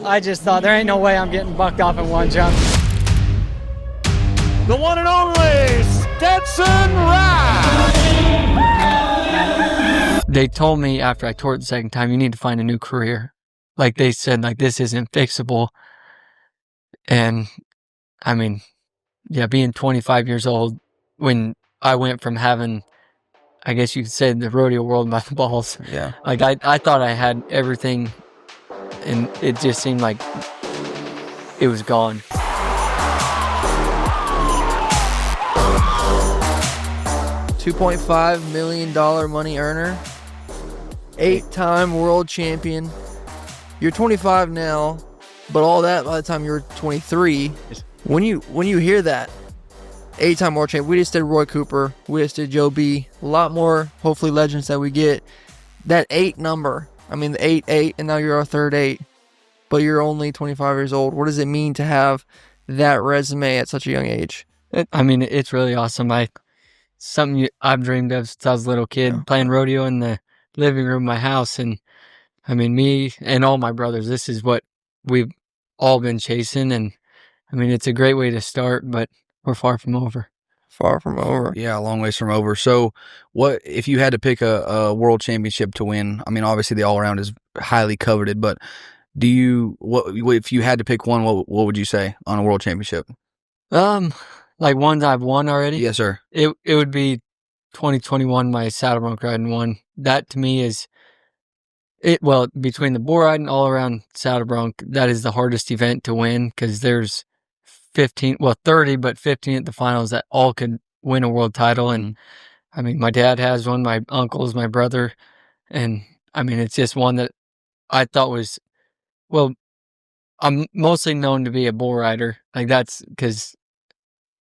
I just thought there ain't no way I'm getting bucked off in one jump. The one and only Stetson Wright. They told me after I tore it the second time, you need to find a new career. Like they said, like this isn't fixable. And I mean, yeah, being 25 years old when I went from having, I guess you could say, the rodeo world by the balls. Yeah. Like I thought I had everything, and it just seemed like it was gone. $2.5 million money earner, 8-time world champion. You're 25 now, but all that by the time you're 23. When you hear that, 8-time world champion, we just did Roy Cooper, we just did Joe B, a lot more hopefully legends that we get. That 8 number, I mean the 8, and now you're our third 8, but you're only 25 years old. What does it mean to have that resume at such a young age? I mean, it's really awesome. Something I've dreamed of since I was a little kid, playing rodeo in the living room of my house. And I mean, me and all my brothers, this is what we've all been chasing. And I mean, it's a great way to start, but we're far from over. Far from over. Yeah, a long ways from over. So what if you had to pick a world championship to win? I mean, obviously the all-around is highly coveted, but if you had to pick one, what would you say on a world championship? Like ones I've won already? Yes, sir. It would be 2021, my saddle bronc riding one. That to me is between the bull riding all around saddle bronc, that is the hardest event to win because there's 30, but 15 at the finals that all could win a world title. And I mean, my dad has one, my uncles, my brother. And I mean, it's just one that I thought was, I'm mostly known to be a bull rider. Like that's because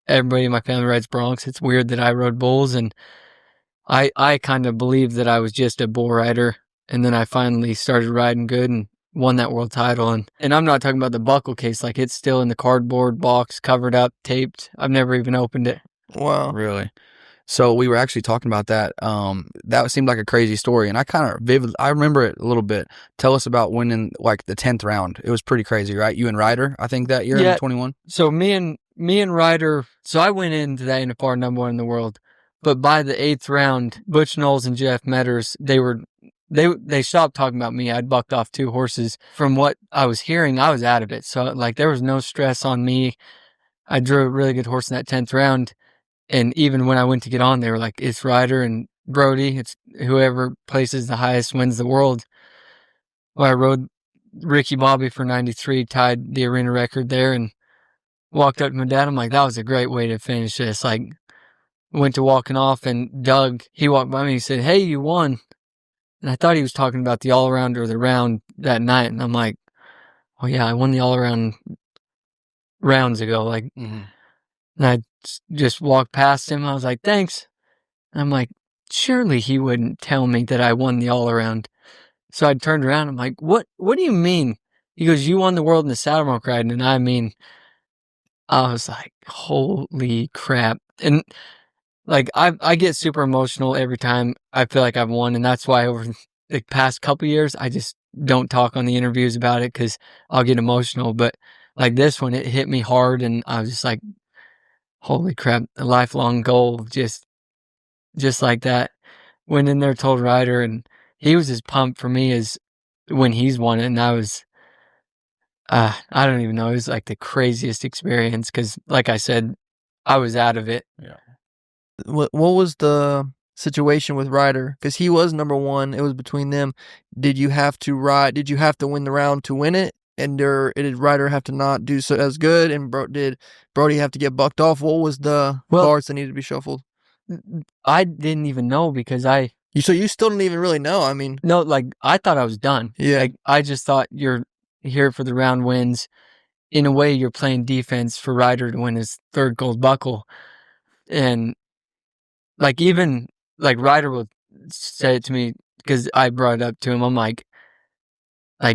everybody in my family rides broncs. It's weird that I rode bulls, and I kind of believed that I was just a bull rider, and then I finally started riding good and won that world title. And I'm not talking about the buckle case, like it's still in the cardboard box, covered up, taped. I've never even opened it. Wow. Really? So we were actually talking about that. That seemed like a crazy story, and I remember it a little bit. Tell us about winning like the 10th round. It was pretty crazy, right? You and Ryder, I think that year in 21. So me and Ryder. So I went into that NFR #1 in the world, but by the 8th round, Butch Knowles and Jeff Metters, they stopped talking about me. I'd bucked off 2 horses. From what I was hearing, I was out of it. So like there was no stress on me. I drew a really good horse in that 10th round. And even when I went to get on, they were like, it's Ryder and Brody. It's whoever places the highest wins the world. Well, I rode Ricky Bobby for 93, tied the arena record there, and walked up to my dad. I'm like, that was a great way to finish this. Like, went to walking off, and Doug, he walked by me. He said, hey, you won. And I thought he was talking about the all-around or the round that night. And I'm like, oh, yeah, I won the all-around rounds ago. Like, and I just walked past him. I was like, thanks. And I'm like, surely he wouldn't tell me that I won the all-around. So I turned around. I'm like, what do you mean? He goes, you won the world in the saddle bronc riding. And I mean, I was like, holy crap. And like, I get super emotional every time I feel like I've won. And that's why over the past couple years, I just don't talk on the interviews about it because I'll get emotional. But like this one, it hit me hard. And I was just like, holy crap, a lifelong goal, just like that. Went in there, told Ryder, and he was as pumped for me as when he's won it. And I was, I don't even know. It was like the craziest experience because, like I said, I was out of it. Yeah. What was the situation with Ryder? Because he was #1. It was between them. Did you have to ride? Did you have to win the round to win it? And did Ryder have to not do so as good? And did Brody have to get bucked off? What was the cards that needed to be shuffled? I didn't even know because So you still didn't even really know. I mean, no, like I thought I was done. Yeah. Like, I just thought you're here for the round wins. In a way, you're playing defense for Ryder to win his 3rd gold buckle. And like even like Ryder will say it to me because I brought it up to him. I'm like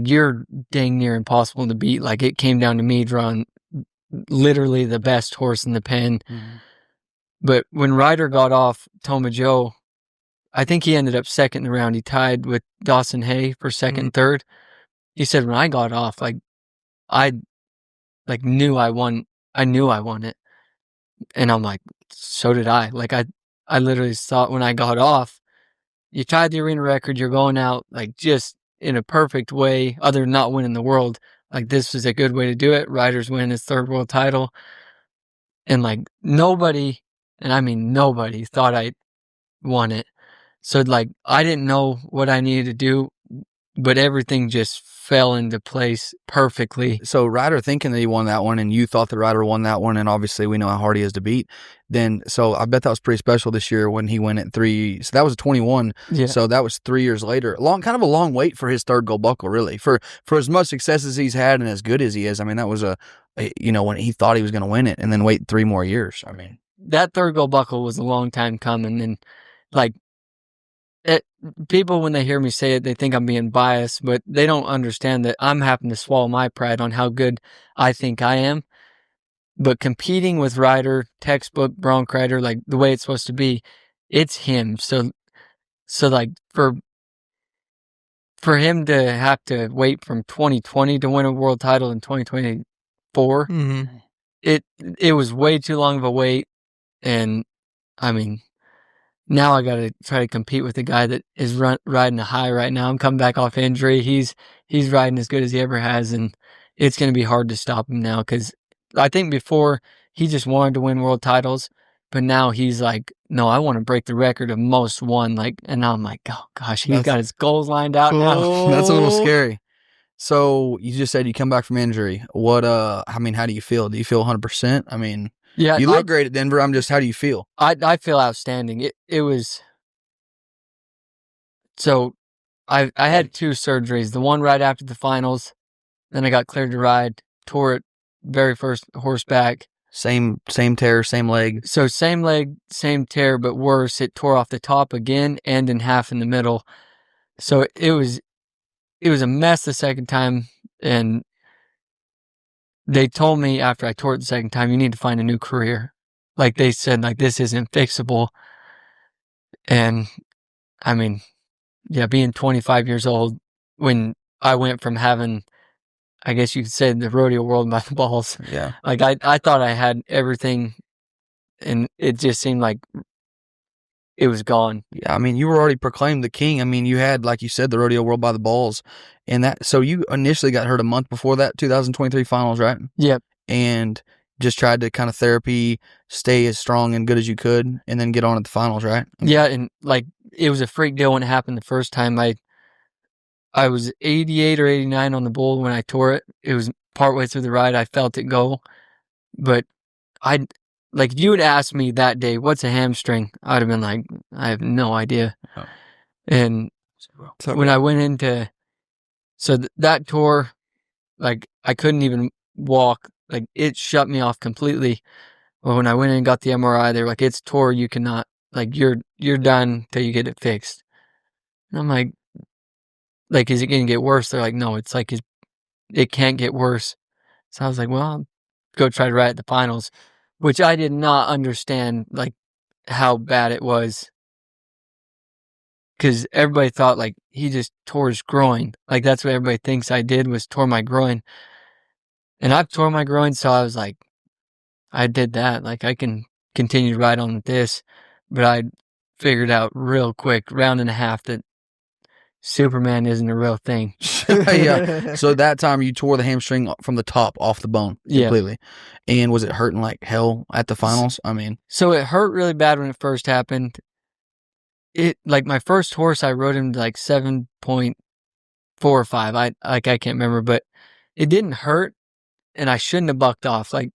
you're dang near impossible to beat. Like it came down to me drawing literally the best horse in the pen. But when Ryder got off Toma Joe, I think he ended up 2nd in the round. He tied with Dawson Hay for 2nd and 3rd. He said, when I got off, like I like knew I won. I knew I won it. And I'm like, so did I. Like I literally thought when I got off, you tied the arena record, you're going out like just in a perfect way, other than not winning the world. Like this was a good way to do it. Ryder's winning his third world title. And like nobody, and I mean nobody, thought I won it. So like I didn't know what I needed to do, but everything just fell into place perfectly. So Ryder thinking that he won that one, and you thought that Ryder won that one, and obviously we know how hard he is to beat. Then, so I bet that was pretty special this year when he went at 3. So that was 21. Yeah. So that was 3 years later. Kind of a long wait for his third gold buckle, really. For as much success as he's had and as good as he is, I mean, that was when he thought he was going to win it, and then wait 3 more years. I mean, that third gold buckle was a long time coming, and like. People, when they hear me say it, they think I'm being biased, but they don't understand that I'm having to swallow my pride on how good I think I am. But competing with Ryder, textbook bronc rider, like the way it's supposed to be, it's him. So like for him to have to wait from 2020 to win a world title in 2024, it was way too long of a wait. And I mean, now I got to try to compete with the guy that is riding a high right now. I'm coming back off injury. He's riding as good as he ever has, and it's going to be hard to stop him now because I think before he just wanted to win world titles, but now he's like, no, I want to break the record of most won. Like, and now I'm like, oh gosh, he's got his goals lined out now. That's a little scary. So you just said you come back from injury. What? I mean, how do you feel? Do you feel 100%? I mean. Yeah, you look great at Denver. How do you feel? I feel outstanding. It was. So, I had 2 surgeries. The one right after the finals, then I got cleared to ride. Tore it very first horseback. Same tear, same leg. So same leg, same tear, but worse. It tore off the top again and in half in the middle. So it was a mess the second time, and they told me after I tore it the second time, you need to find a new career. Like they said, like this isn't fixable. And I mean, yeah, being 25 years old when I went from having, I guess you could say, the rodeo world by the balls. Yeah. Like I thought I had everything, and it just seemed like it was gone. Yeah, I mean, you were already proclaimed the king. I mean, you had, like you said, the rodeo world by the balls, and that. So you initially got hurt a month before that 2023 finals, right? Yep. And just tried to kind of therapy, stay as strong and good as you could, and then get on at the finals, right? Yeah, and like it was a freak deal when it happened the first time. I was 88 or 89 on the bull when I tore it. It was partway through the ride. I felt it go, but if you had asked me that day, what's a hamstring? I'd have been like, I have no idea. Oh. And when I went into, that tour, like I couldn't even walk. Like it shut me off completely. But when I went in and got the MRI, they were like, it's tore. You cannot, like you're done till you get it fixed. And I'm like, is it going to get worse? They're like, no, it's like it can't get worse. So I was like, well, I'll go try to ride at the finals, which I did not understand, like, how bad it was. Because everybody thought, like, he just tore his groin. Like, that's what everybody thinks I did, was tore my groin. And I've torn my groin, so I was like, I did that. Like, I can continue to ride on with this. But I figured out real quick, round and a half, that Superman isn't a real thing. Yeah. So that time you tore the hamstring from the top off the bone completely. Yeah. And was it hurting like hell at the finals? I mean, so it hurt really bad when it first happened. It, like, my first horse, I rode him to like 7.4 or 5. I can't remember, but it didn't hurt, and I shouldn't have bucked off. Like,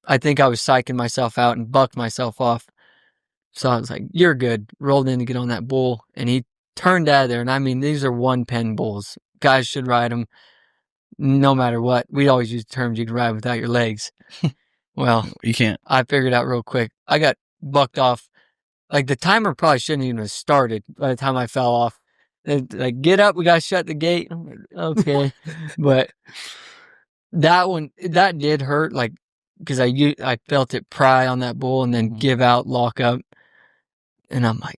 I think I was psyching myself out and bucked myself off. So I was like, you're good. Rolled in to get on that bull, and he turned out of there. And I mean, these are 1-pen bulls. Guys should ride them no matter what. We always use the terms, you can ride without your legs. Well, you can't. I figured out real quick. I got bucked off. Like, the timer probably shouldn't even have started by the time I fell off. Like, get up, we got to shut the gate. I'm like, okay. But that one, that did hurt, like, because I felt it pry on that bull and then give out, lock up. And I'm like,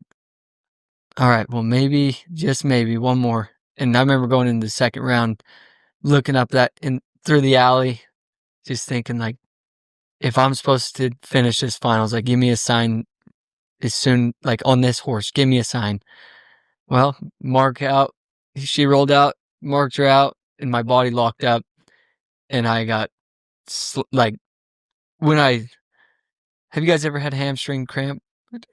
all right, well, maybe, just maybe, one more. And I remember going into the second round, looking up that, and through the alley, just thinking like, if I'm supposed to finish this finals, like, give me a sign as soon, like on this horse, give me a sign. Well, mark out. She rolled out, marked her out, and my body locked up, and I got like when I. Have you guys ever had hamstring cramp?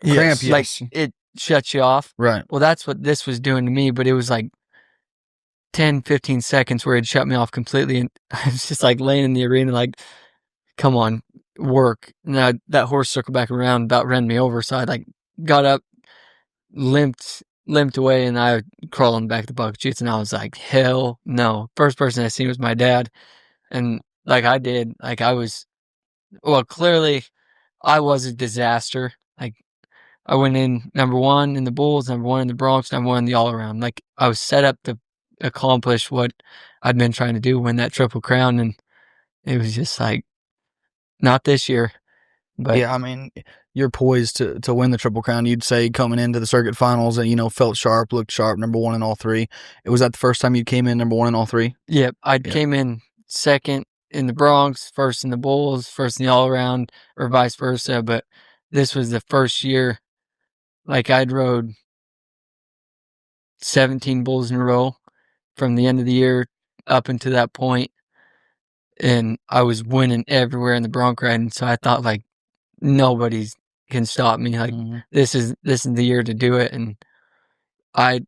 Cramp, Like yes. it shuts you off. Right. Well, that's what this was doing to me, but it was like 10, 15 seconds where it shut me off completely, and I was just like laying in the arena, like, come on, work. Now that horse circled back around, about ran me over, so I like got up, limped away, and I crawling back to bucket chutes, and I was like, hell no. First person I seen was my dad, and like I did, like I was, well, clearly I was a disaster. Like I went in number 1 in the Bulls, number 1 in the Bronx, number 1 in the all around. Like I was set up to accomplish what I'd been trying to do, win that Triple Crown, and it was just like, not this year. But yeah, I mean, you're poised to win the Triple Crown. You'd say coming into the circuit finals and, felt sharp, looked sharp, number 1 in all 3. Was that the first time you came in number 1 in all 3? yeah, I came in second in the Bronx, first in the Bulls, first in the all around, or vice versa. But this was the first year, like I'd rode 17 Bulls in a row from the end of the year up until that point, and I was winning everywhere in the bronc riding. So I thought like nobody can stop me. Like this is the year to do it. And I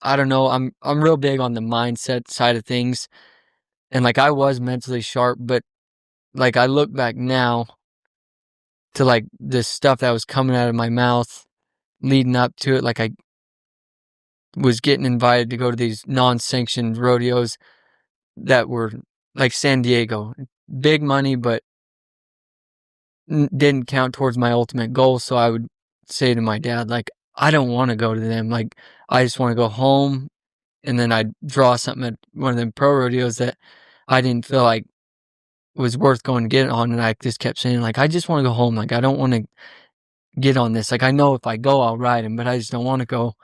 don't know. I'm real big on the mindset side of things, and like I was mentally sharp, but like I look back now to like the stuff that was coming out of my mouth leading up to it. Like I was getting invited to go to these non-sanctioned rodeos that were like San Diego, big money, but didn't count towards my ultimate goal. So I would say to my dad, like, I don't want to go to them. Like, I just want to go home. And then I'd draw something at one of them pro rodeos that I didn't feel like was worth going to get on. And I just kept saying, like, I just want to go home. Like, I don't want to get on this. Like, I know if I go, I'll ride him, but I just don't want to go.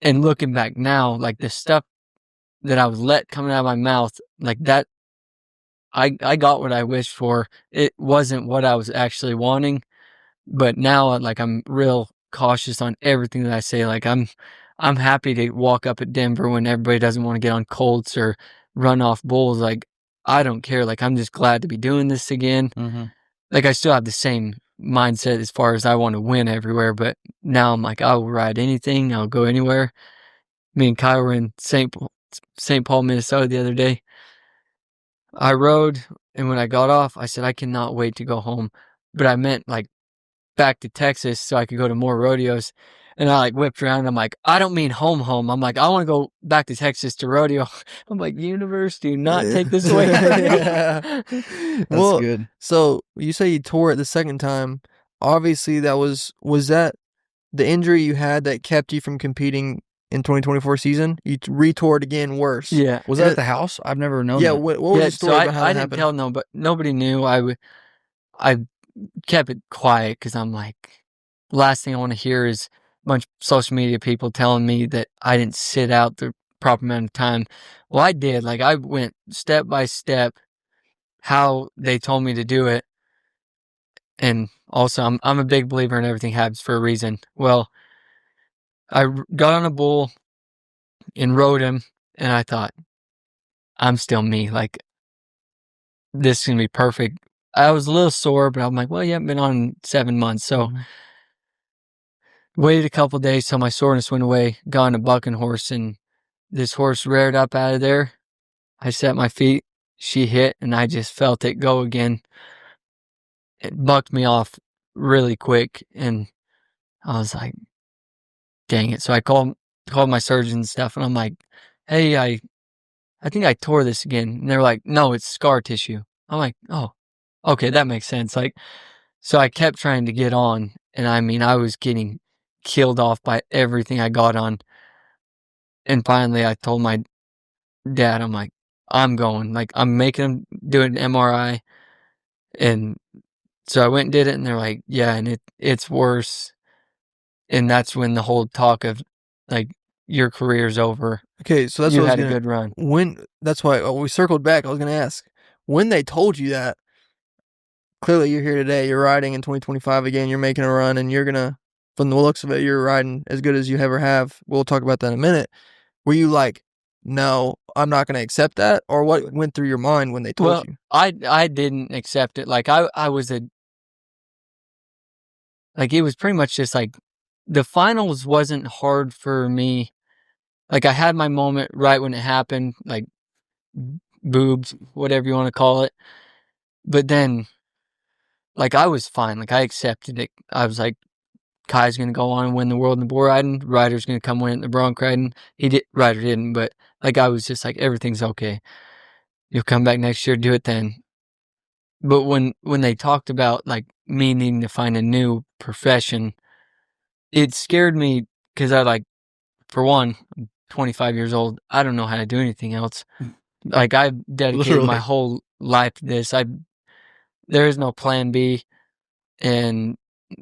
And looking back now, like the stuff that I was let coming out of my mouth, like that, I got what I wished for. It wasn't what I was actually wanting, but now like I'm real cautious on everything that I say. Like I'm happy to walk up at Denver when everybody doesn't want to get on Colts or run off Bulls. Like I don't care. Like I'm just glad to be doing this again. Like I still have the same mindset as far as I want to win everywhere, but now I'm like, I will ride anything. I'll go anywhere. Me and Kyle were in St. Paul, Minnesota the other day. I rode, and when I got off, I said, I cannot wait to go home. But I meant like back to Texas so I could go to more rodeos. And I like whipped around and I'm like, I don't mean home. I'm like, I want to go back to Texas to rodeo. I'm like, universe, do not take this away from me. That's Well, good. So you say you tore it the second time. Obviously, was that the injury you had that kept you from competing in 2024 season? You retore it again worse. Yeah. Was that at the house? I've never known Yeah. that. What was the story so about how I that didn't happened? tell no, but nobody knew. I kept it quiet because I'm like, the last thing I want to hear is a bunch of social media people telling me that I didn't sit out the proper amount of time. Well, I did. Like I went step by step how they told me to do it. And also I'm a big believer in everything happens for a reason. Well, I got on a bull and rode him, and I thought, I'm still me. Like this is gonna be perfect. I was a little sore, but I'm like, well, you haven't been on 7 months, so waited a couple days till my soreness went away. Got on a bucking horse, and this horse reared up out of there. I set my feet, she hit, and I just felt it go again. It bucked me off really quick, and I was like, dang it. So I called my surgeon and stuff, and I'm like, hey, I think I tore this again. And they're like, no, it's scar tissue. I'm like, oh, okay, that makes sense. Like, so I kept trying to get on, and I mean, I was getting killed off by everything I got on. And finally, I told my dad, I'm like, I'm going. Like, I'm making him do an MRI. And so I went and did it, and they're like, yeah, and it's worse. And that's when the whole talk of, like, your career's over. Okay, so that's You what I was had a gonna. good run. That's why we circled back. I was gonna ask when they told you that. Clearly, you're here today. You're riding in 2025 again. You're making a run, and you're gonna, from the looks of it, you're riding as good as you ever have. We'll talk about that in a minute. Were you like, no, I'm not gonna accept that, or what went through your mind when they told Well, you? I didn't accept it. Like I was like it was pretty much just like the finals wasn't hard for me. Like I had my moment right when it happened, like boobs, whatever you want to call it. But then, like I was fine. Like I accepted it. I was like, Kai's gonna go on and win the world in the bull riding. Ryder's gonna come win it in the bronc riding. Ryder didn't, but like I was just like, everything's okay. You'll come back next year, do it then. But when they talked about like me needing to find a new profession, it scared me because I like, for one, I'm 25 years old. I don't know how to do anything else. Like I've dedicated my whole life to this. There is no plan B, and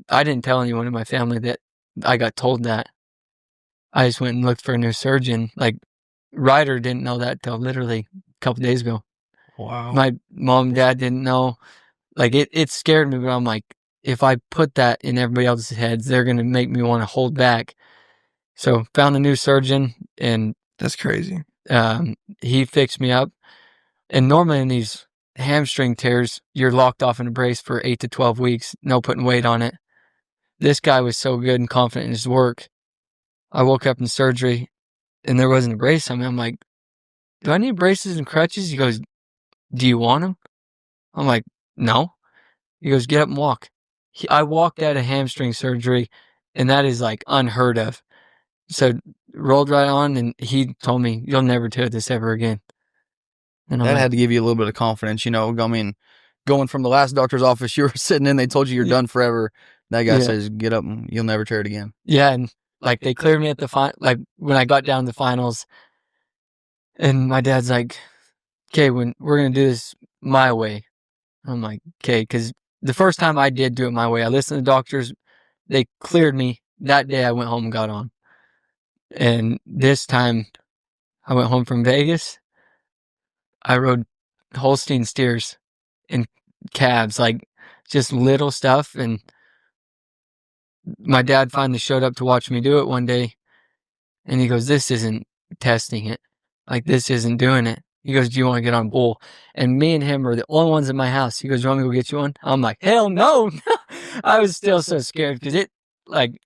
I didn't tell anyone in my family that I got told that. I just went and looked for a new surgeon. Like Ryder didn't know that till literally a couple days ago. Wow. My mom and dad didn't know. Like it scared me, but I'm like, if I put that in everybody else's heads, they're gonna make me want to hold back. So found a new surgeon, and That's crazy. he fixed me up. And normally in these hamstring tears, you're locked off in a brace for 8 to 12 weeks, no putting weight on it. This guy was so good and confident in his work. I woke up in surgery, and there wasn't a brace on me. I'm like, do I need braces and crutches? He goes, do you want them? I'm like, no. He goes, get up and walk. I walked out of hamstring surgery, and that is like unheard of. So rolled right on, and he told me, you'll never do this ever again. And I'm That like, had to give you a little bit of confidence, you know. I mean, going from the last doctor's office you were sitting in, they told you you're done forever. That guy says, get up and you'll never tear it again. yeah, and like they cleared me at the like when I got down to the finals, and my dad's like, okay, when we're gonna do this my way. I'm like, okay, because the first time I did do it my way, I listened to the doctors, they cleared me. That day I went home and got on. And this time I went home from Vegas. I rode Holstein steers in cabs, like just little stuff. And my dad finally showed up to watch me do it one day. And he goes, this isn't testing it. Like, this isn't doing it. He goes, do you want to get on bull? And me and him are the only ones in my house. He goes, you want me to go get you one? I'm like, hell no. I was still so scared because it, like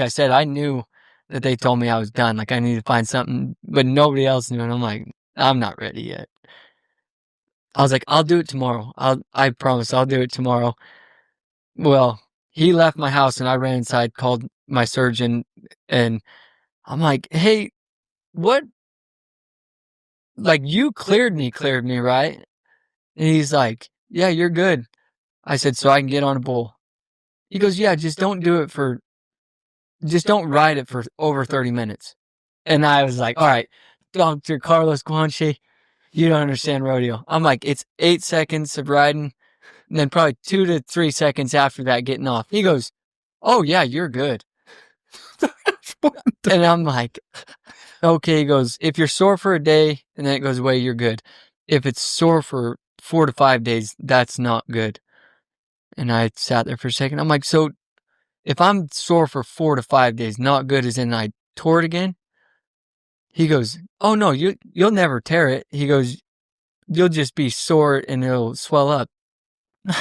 I said, I knew that they told me I was done. Like, I needed to find something, but nobody else knew. And I'm like, I'm not ready yet. I was like, I'll do it tomorrow. I promise I'll do it tomorrow. Well, he left my house and I ran inside, called my surgeon, and I'm like, hey, what? Like, you cleared me, right? And he's like, yeah, you're good. I said, so I can get on a bull. He goes, yeah, just don't ride it for over 30 minutes. And I was like, all right, Dr. Carlos Guanche, you don't understand rodeo. I'm like, it's 8 seconds of riding, and then probably 2 to 3 seconds after that getting off. He goes, oh yeah, you're good. And I'm like, okay. He goes, if you're sore for a day and then it goes away, you're good. If it's sore for 4 to 5 days, that's not good. And I sat there for a second. I'm like, so if I'm sore for 4 to 5 days, not good as in I tore it again? He goes, oh no, you'll never tear it. He goes, you'll just be sore and it'll swell up.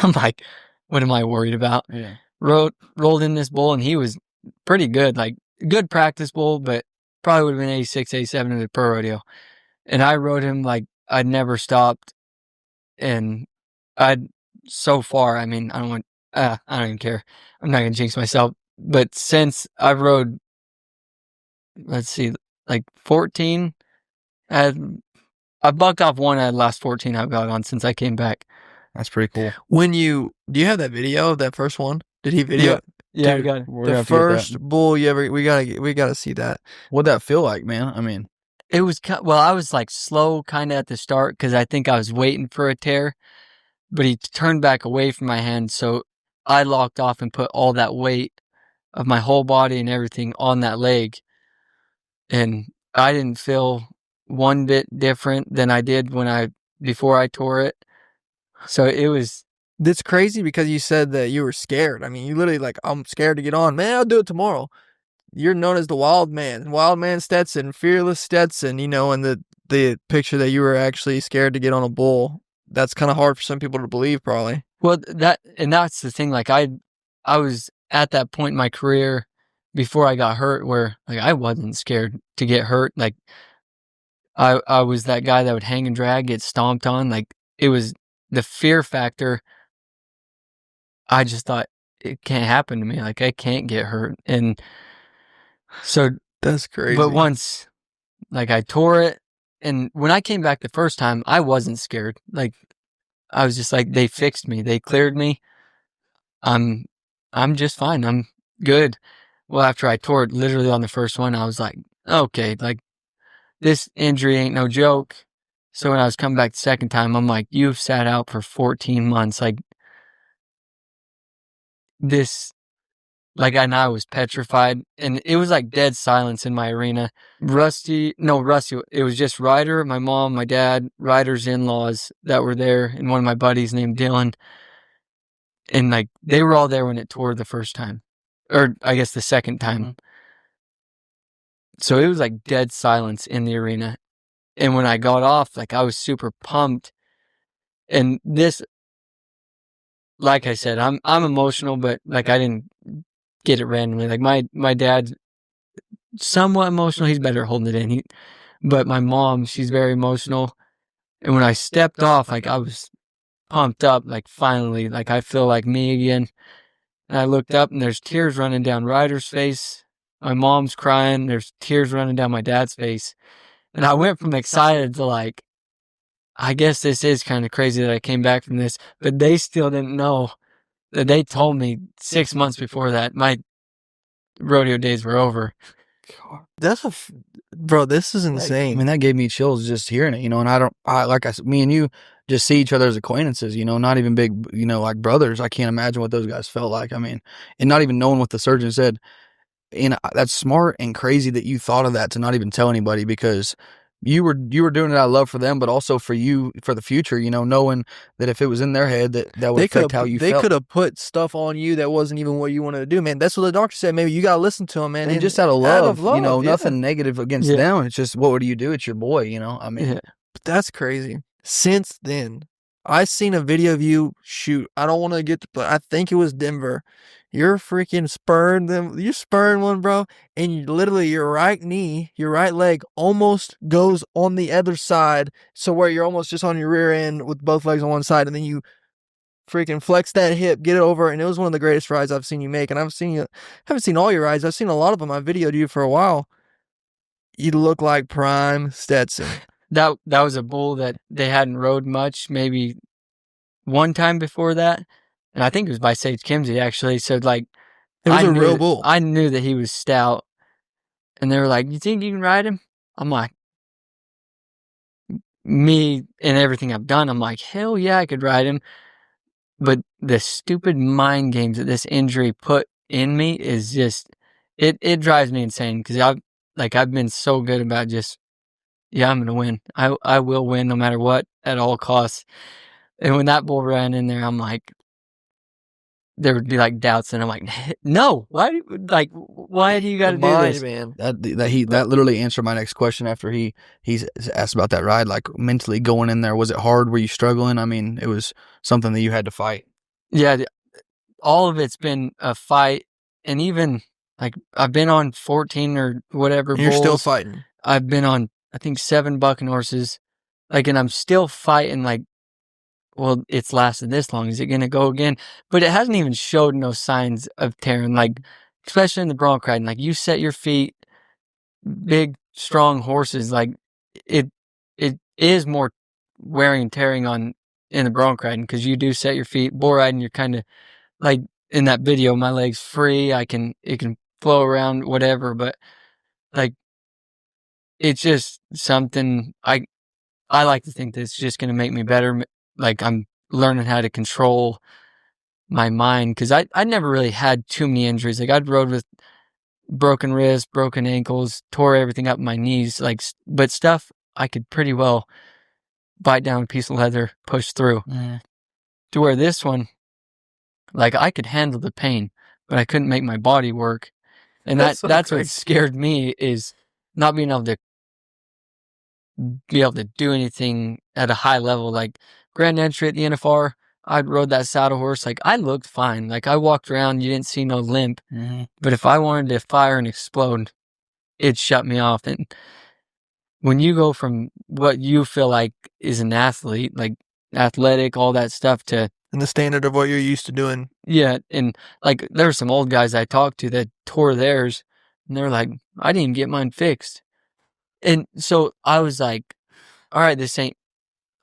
I'm like, what am I worried about? Yeah. Rolled in this bull, and he was pretty good, like good practice bull, but probably would have been 86, 87 at a pro rodeo. And I rode him like I'd never stopped. And so far, I mean, I don't even care. I'm not going to jinx myself. But since I've rode, let's see, like 14, I bucked off one out of the last 14 I've got on since I came back. That's pretty cool. Do you have that video of that first one? Did he video? Yeah, Dude, I got it. the first bull you ever, we gotta see that. What'd that feel like, man? I mean, It was, well, I was like slow kind of at the start because I think I was waiting for a tear, but he turned back away from my hand. So I locked off and put all that weight of my whole body and everything on that leg. and I didn't feel one bit different than I did before I tore it. So it was. That's crazy because you said that you were scared. I mean, you literally like, I'm scared to get on. Man, I'll do it tomorrow. You're known as the Wild Man Stetson, Fearless Stetson, you know, and the picture that you were actually scared to get on a bull. That's kind of hard for some people to believe, probably. Well, that's the thing. Like I was at that point in my career before I got hurt where like I wasn't scared to get hurt. Like I was that guy that would hang and drag, get stomped on. Like it was the fear factor. I just thought it can't happen to me. Like I can't get hurt. And so That's crazy. but once like I tore it, and when I came back the first time, I wasn't scared. Like I was just like, they fixed me. They cleared me. I'm just fine. I'm good. Well, after I tore it literally on the first one, I was like, okay, like this injury ain't no joke. So when I was coming back the second time, I'm like, you've sat out for 14 months. Like this, like, and I was petrified, and it was like dead silence in my arena. Rusty, it was just Ryder, my mom, my dad, Ryder's in-laws that were there, and one of my buddies named Dylan. And like, they were all there when it tore the first time, or I guess the second time. Mm-hmm. So it was like dead silence in the arena. And when I got off, like I was super pumped. And this, like I said, I'm emotional, but like I didn't get it randomly. Like my dad's somewhat emotional. He's better holding it in. But my mom, she's very emotional. And when I stepped off, like I was pumped up, like finally, like I feel like me again. And I looked up and there's tears running down Ryder's face. My mom's crying. There's tears running down my dad's face. And I went from excited to like, I guess this is kind of crazy that I came back from this, but they still didn't know that they told me 6 months before that my rodeo days were over. Bro, this is insane. I mean, that gave me chills just hearing it, you know, and like I said, me and you just see each other as acquaintances, you know, not even big, you know, like brothers. I can't imagine what those guys felt like. I mean, and not even knowing what the surgeon said. And that's smart and crazy that you thought of that to not even tell anybody, because you were doing it out of love for them, but also for you, for the future, you know, knowing that if it was in their head that would affect how you felt. They could have put stuff on you that wasn't even what you wanted to do, man. That's what the doctor said. Maybe you got to listen to him, man. And just out of love, you know, nothing negative against them. It's just, what do you do? It's your boy, you know? I mean, but that's crazy. Since then, I seen a video of you shoot. I don't want to get I think it was Denver. You're freaking spurring them. You spurring one, bro. And literally your right knee, your right leg almost goes on the other side. So where you're almost just on your rear end with both legs on one side. And then you freaking flex that hip, get it over. And it was one of the greatest rides I've seen you make. And I haven't seen all your rides. I've seen a lot of them. I videoed you for a while. You look like prime Stetson. That was a bull that they hadn't rode much, maybe one time before that. And I think it was by Sage Kimsey, actually. So, like, it was a real bull. I knew that he was stout. And they were like, you think you can ride him? I'm like, me and everything I've done, I'm like, hell yeah, I could ride him. But the stupid mind games that this injury put in me is just, it drives me insane. Because I've been so good about just, yeah, I'm going to win. I will win no matter what, at all costs. And when that bull ran in there, I'm like, there would be like doubts, and I'm like, no, why do you got to do this, man? That literally answered my next question after he's asked about that ride. Like, mentally going in there, was it hard? Were you struggling? I mean, it was something that you had to fight. Yeah, all of it's been a fight, and even like I've been on 14 or whatever. You're still fighting. I've been on, I think, 7 bucking horses, like, and I'm still fighting. Like, well, it's lasted this long. Is it going to go again? But it hasn't even showed no signs of tearing, like, especially in the bronc riding. Like, you set your feet, big, strong horses, like, it is more wearing and tearing on in the bronc riding, because you do set your feet. Bull riding, you're kind of, like, in that video, my leg's free. It can flow around, whatever. But, like, it's just something I like to think that it's just going to make me better. Like, I'm learning how to control my mind, because I never really had too many injuries. Like, I'd rode with broken wrists, broken ankles, tore everything up in my knees. Like, but stuff I could pretty well bite down a piece of leather, push through. To where this one, like I could handle the pain, but I couldn't make my body work. And that's crazy. what scared me, is not being able to do anything at a high level. Like grand entry at the NFR, I'd rode that saddle horse. Like I looked fine. Like I walked around, you didn't see no limp. But if I wanted to fire and explode, it shut me off. And when you go from what you feel like is an athlete, like athletic, all that stuff, to And the standard of what you're used to doing. yeah, and like there were some old guys I talked to that tore theirs, and they're like, I didn't get mine fixed. And so I was like, all right,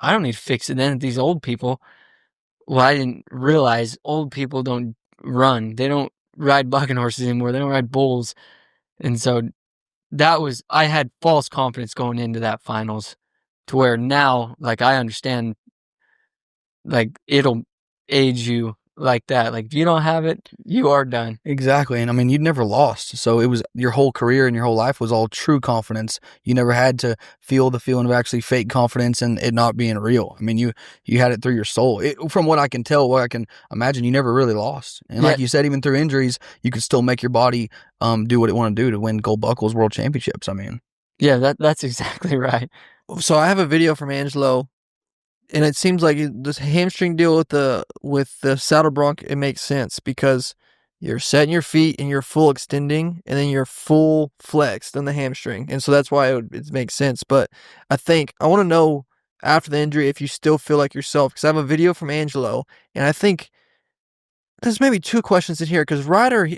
I don't need to fix it then. These old people, well, I didn't realize old people don't run. They don't ride bucking horses anymore. They don't ride bulls. And so I had false confidence going into that finals, to where now, like, I understand, like, it'll age you like that. Like, if you don't have it, you are done. Exactly. And I mean, you'd never lost. So it was your whole career and your whole life was all true confidence. You never had to feel the feeling of actually fake confidence and it not being real. I mean, you had it through your soul. From what I can tell, what I can imagine, you never really lost. And like you said, even through injuries, you could still make your body do what it want to do to win gold buckles, world championships. I mean. Yeah, that's exactly right. So I have a video from Angelo, and it seems like this hamstring deal with the saddle bronc, it makes sense because you're setting your feet and you're full extending, and then you're full flexed on the hamstring, and so that's why it makes sense. But I want to know after the injury if you still feel like yourself, because I have a video from Angelo, and I think there's maybe two questions in here, because Ryder,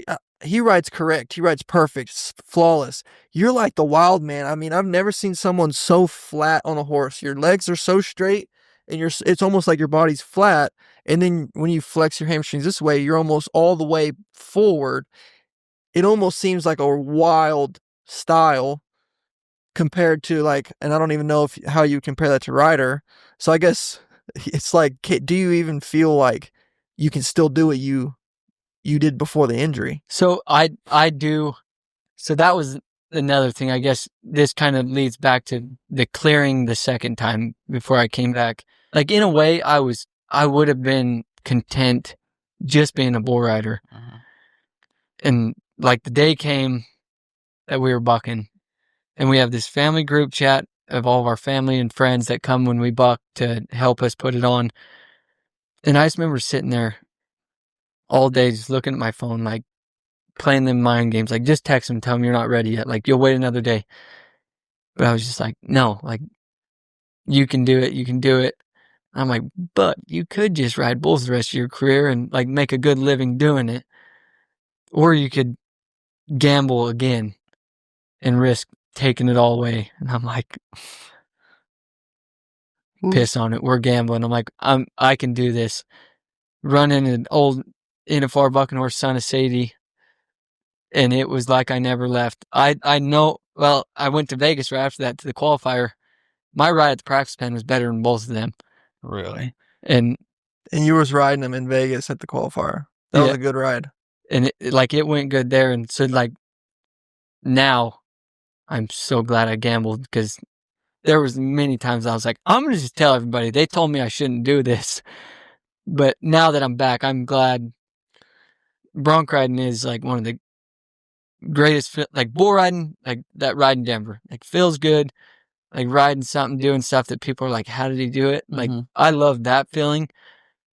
he rides correct. He rides perfect, flawless. You're like the wild man. I mean, I've never seen someone so flat on a horse. Your legs are so straight, and it's almost like your body's flat. And then when you flex your hamstrings this way, you're almost all the way forward. It almost seems like a wild style compared to, like, and I don't even know how you compare that to Ryder. So I guess it's like, do you even feel like you can still do what you did before the injury? So I do. So that was another thing. I guess this kind of leads back to the clearing the second time before I came back. Like, in a way, I would have been content just being a bull rider. And like the day came that we were bucking, and we have this family group chat of all of our family and friends that come when we buck to help us put it on. And I just remember sitting there all day just looking at my phone, like playing them mind games, like just text them, tell them you're not ready yet, like you'll wait another day. But I was just like, no, like you can do it. I'm like, but you could just ride bulls the rest of your career and like make a good living doing it. Or you could gamble again and risk taking it all away. And I'm like, piss on it. We're gambling. I'm like, I can do this. Running an old NFR bucking horse, son of Sadie. And it was like I never left. I know, well, I went to Vegas right after that to the qualifier. My ride at the practice pen was better than both of them. Really? And you was riding them in Vegas at the qualifier. That was a good ride. And it went good there. And so like now I'm so glad I gambled, because there was many times I was like, I'm going to just tell everybody. They told me I shouldn't do this. But now that I'm back, I'm glad. Bronc riding is like one of the greatest, like bull riding, like that ride in Denver, like feels good. Like riding something, doing stuff that people are like, how did he do it? Like, I love that feeling.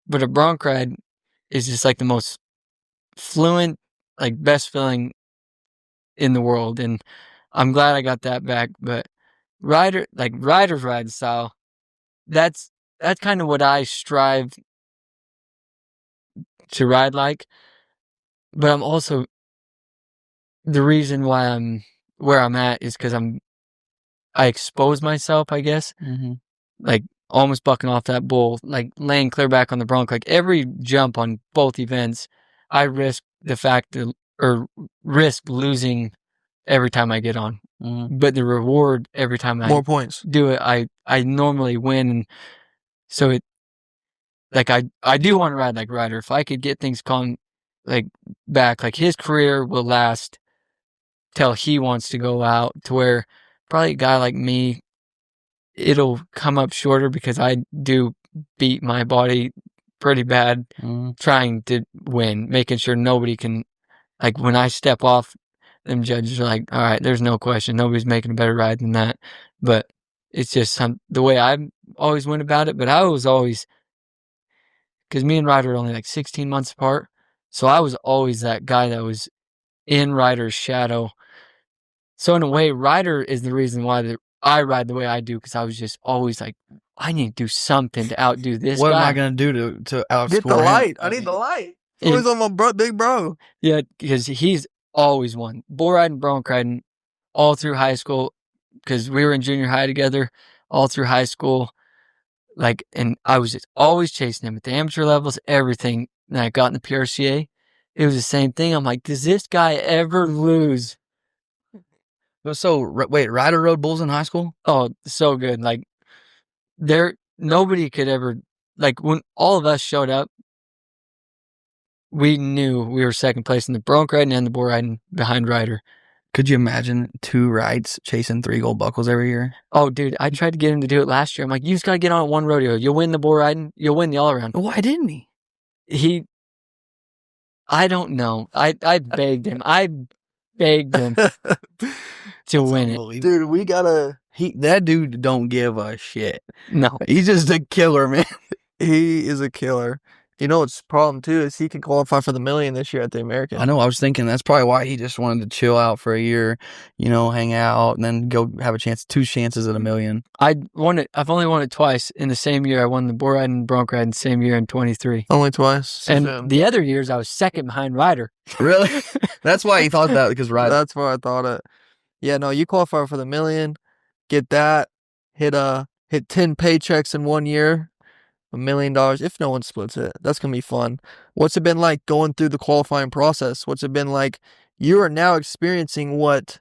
But a bronc ride is just like the most fluent, like best feeling in the world. And I'm glad I got that back. But rider's riding style, that's kind of what I strive to ride like. But I'm also, the reason why I'm where I'm at is because I expose myself, I guess. Like almost bucking off that bull, like laying clear back on the bronc. Like every jump on both events, I risk risk losing every time I get on. But the reward every time more points do it, I normally win. And so it, like I do want to ride like Ryder. If I could get things calm, like back, like his career will last till he wants to go out, to where probably a guy like me, it'll come up shorter because I do beat my body pretty bad trying to win, making sure nobody can, like when I step off, them judges are like, all right, there's no question. Nobody's making a better ride than that. But it's just the way I always went about it. But I was always, because me and Ryder are only like 16 months apart. So I was always that guy that was in Ryder's shadow. So in a way, Ryder is the reason why I ride the way I do, because I was just always like, I need to do something to outdo this What guy. am I going to do to outscore Get the him? light. I need the light. Always on my big bro. Yeah, because he's always won. Bull riding, bronc riding, all through high school, because we were in junior high together, all through high school. Like, and I was just always chasing him at the amateur levels, everything. And I got in the PRCA. It was the same thing. I'm like, does this guy ever lose? So wait, Ryder rode bulls in high school? Oh, so good. Like, nobody could ever, like, when all of us showed up, we knew we were second place in the bronc riding and the bull riding behind Ryder. Could you imagine 2 Wrights chasing 3 gold buckles every year? Oh, dude, I tried to get him to do it last year. I'm like, you just got to get on at one rodeo. You'll win the bull riding. You'll win the all around. Why didn't he? I don't know. I begged him. I begged him to win it. Dude, we gotta. That dude don't give a shit. No. He's just a killer, man. He is a killer. You know what's the problem too is he can qualify for the million this year at the American. I know. I was thinking that's probably why he just wanted to chill out for a year, hang out, and then go have a chance, 2 chances at a million. I've only won it twice in the same year. I won the bull riding and bronc riding the same year in 23. Only twice. And the other years I was second behind Ryder. Really? That's why he thought that, because Ryder. That's why I thought it. Yeah, no, you qualify for the million, get that, hit 10 paychecks in 1 year. $1 million if no one splits it. That's going to be fun. What's it been like going through the qualifying process? What's it been like? You are now experiencing what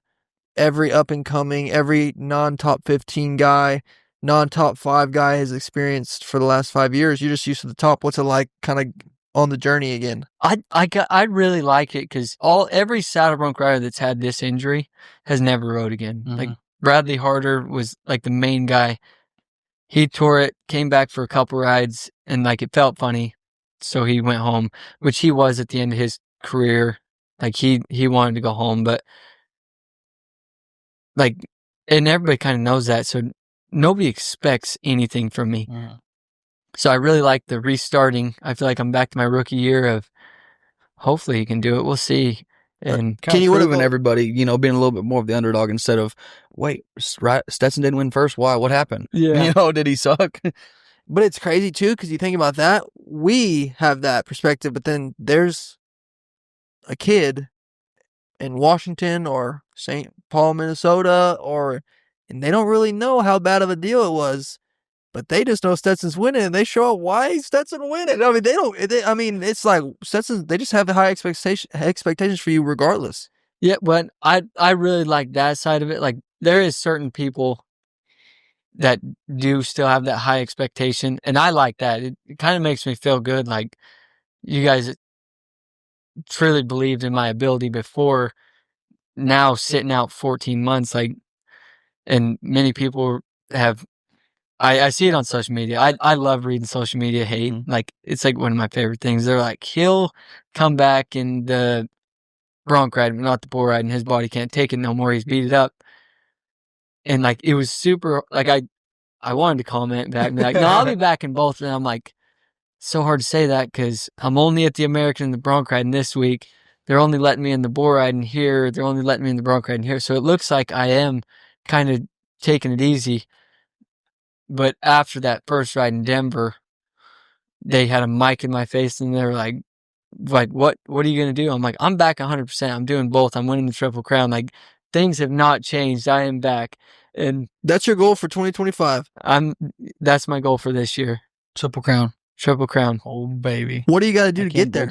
every up and coming, every non-top 15 guy, non-top 5 guy has experienced for the last 5 years. You're just used to the top. What's it like kind of on the journey again? I really like it because every saddle bronc rider that's had this injury has never rode again. Mm-hmm. Like Bradley Harder was like the main guy. He tore it, came back for a couple rides, and like it felt funny, so he went home, which he was at the end of his career. Like he wanted to go home, but like, and everybody kind of knows that, so nobody expects anything from me. So I really like the restarting. I feel like I'm back to my rookie year of hopefully he can do it. We'll see. And Can you proving everybody, being a little bit more of the underdog instead of, wait, Stetson didn't win first. Why? What happened? Yeah. Did he suck? But it's crazy too, because you think about that, we have that perspective, but then there's a kid in Washington or St. Paul, Minnesota, and they don't really know how bad of a deal it was, but they just know Stetson's winning, and they show up why is Stetson winning. I mean, it's like Stetson, they just have the high expectations for you regardless. yeah, but I really like that side of it. Like there is certain people that do still have that high expectation, and I like that. It kind of makes me feel good. Like you guys truly believed in my ability before, now sitting out 14 months, like, and many people have, I see it on social media. I love reading social media hate. Like, it's like one of my favorite things. They're like, he'll come back in the bronc riding, not the bull riding. His body can't take it no more. He's beat it up. And like, it was super, like, I wanted to comment back and be like, no, I'll be back in both. And I'm like, so hard to say that because I'm only at the American and the bronc riding this week. They're only letting me in the bull riding here. They're only letting me in the bronc riding here. So it looks like I am kind of taking it easy. But after that first ride in Denver, they had a mic in my face and they were like, what are you going to do? I'm like, I'm back 100%. I'm doing both. I'm winning the Triple Crown. Like, things have not changed. I am back. And that's your goal for 2025. That's my goal for this year. Triple Crown. Triple Crown. Oh, baby. What do you got to do to get there?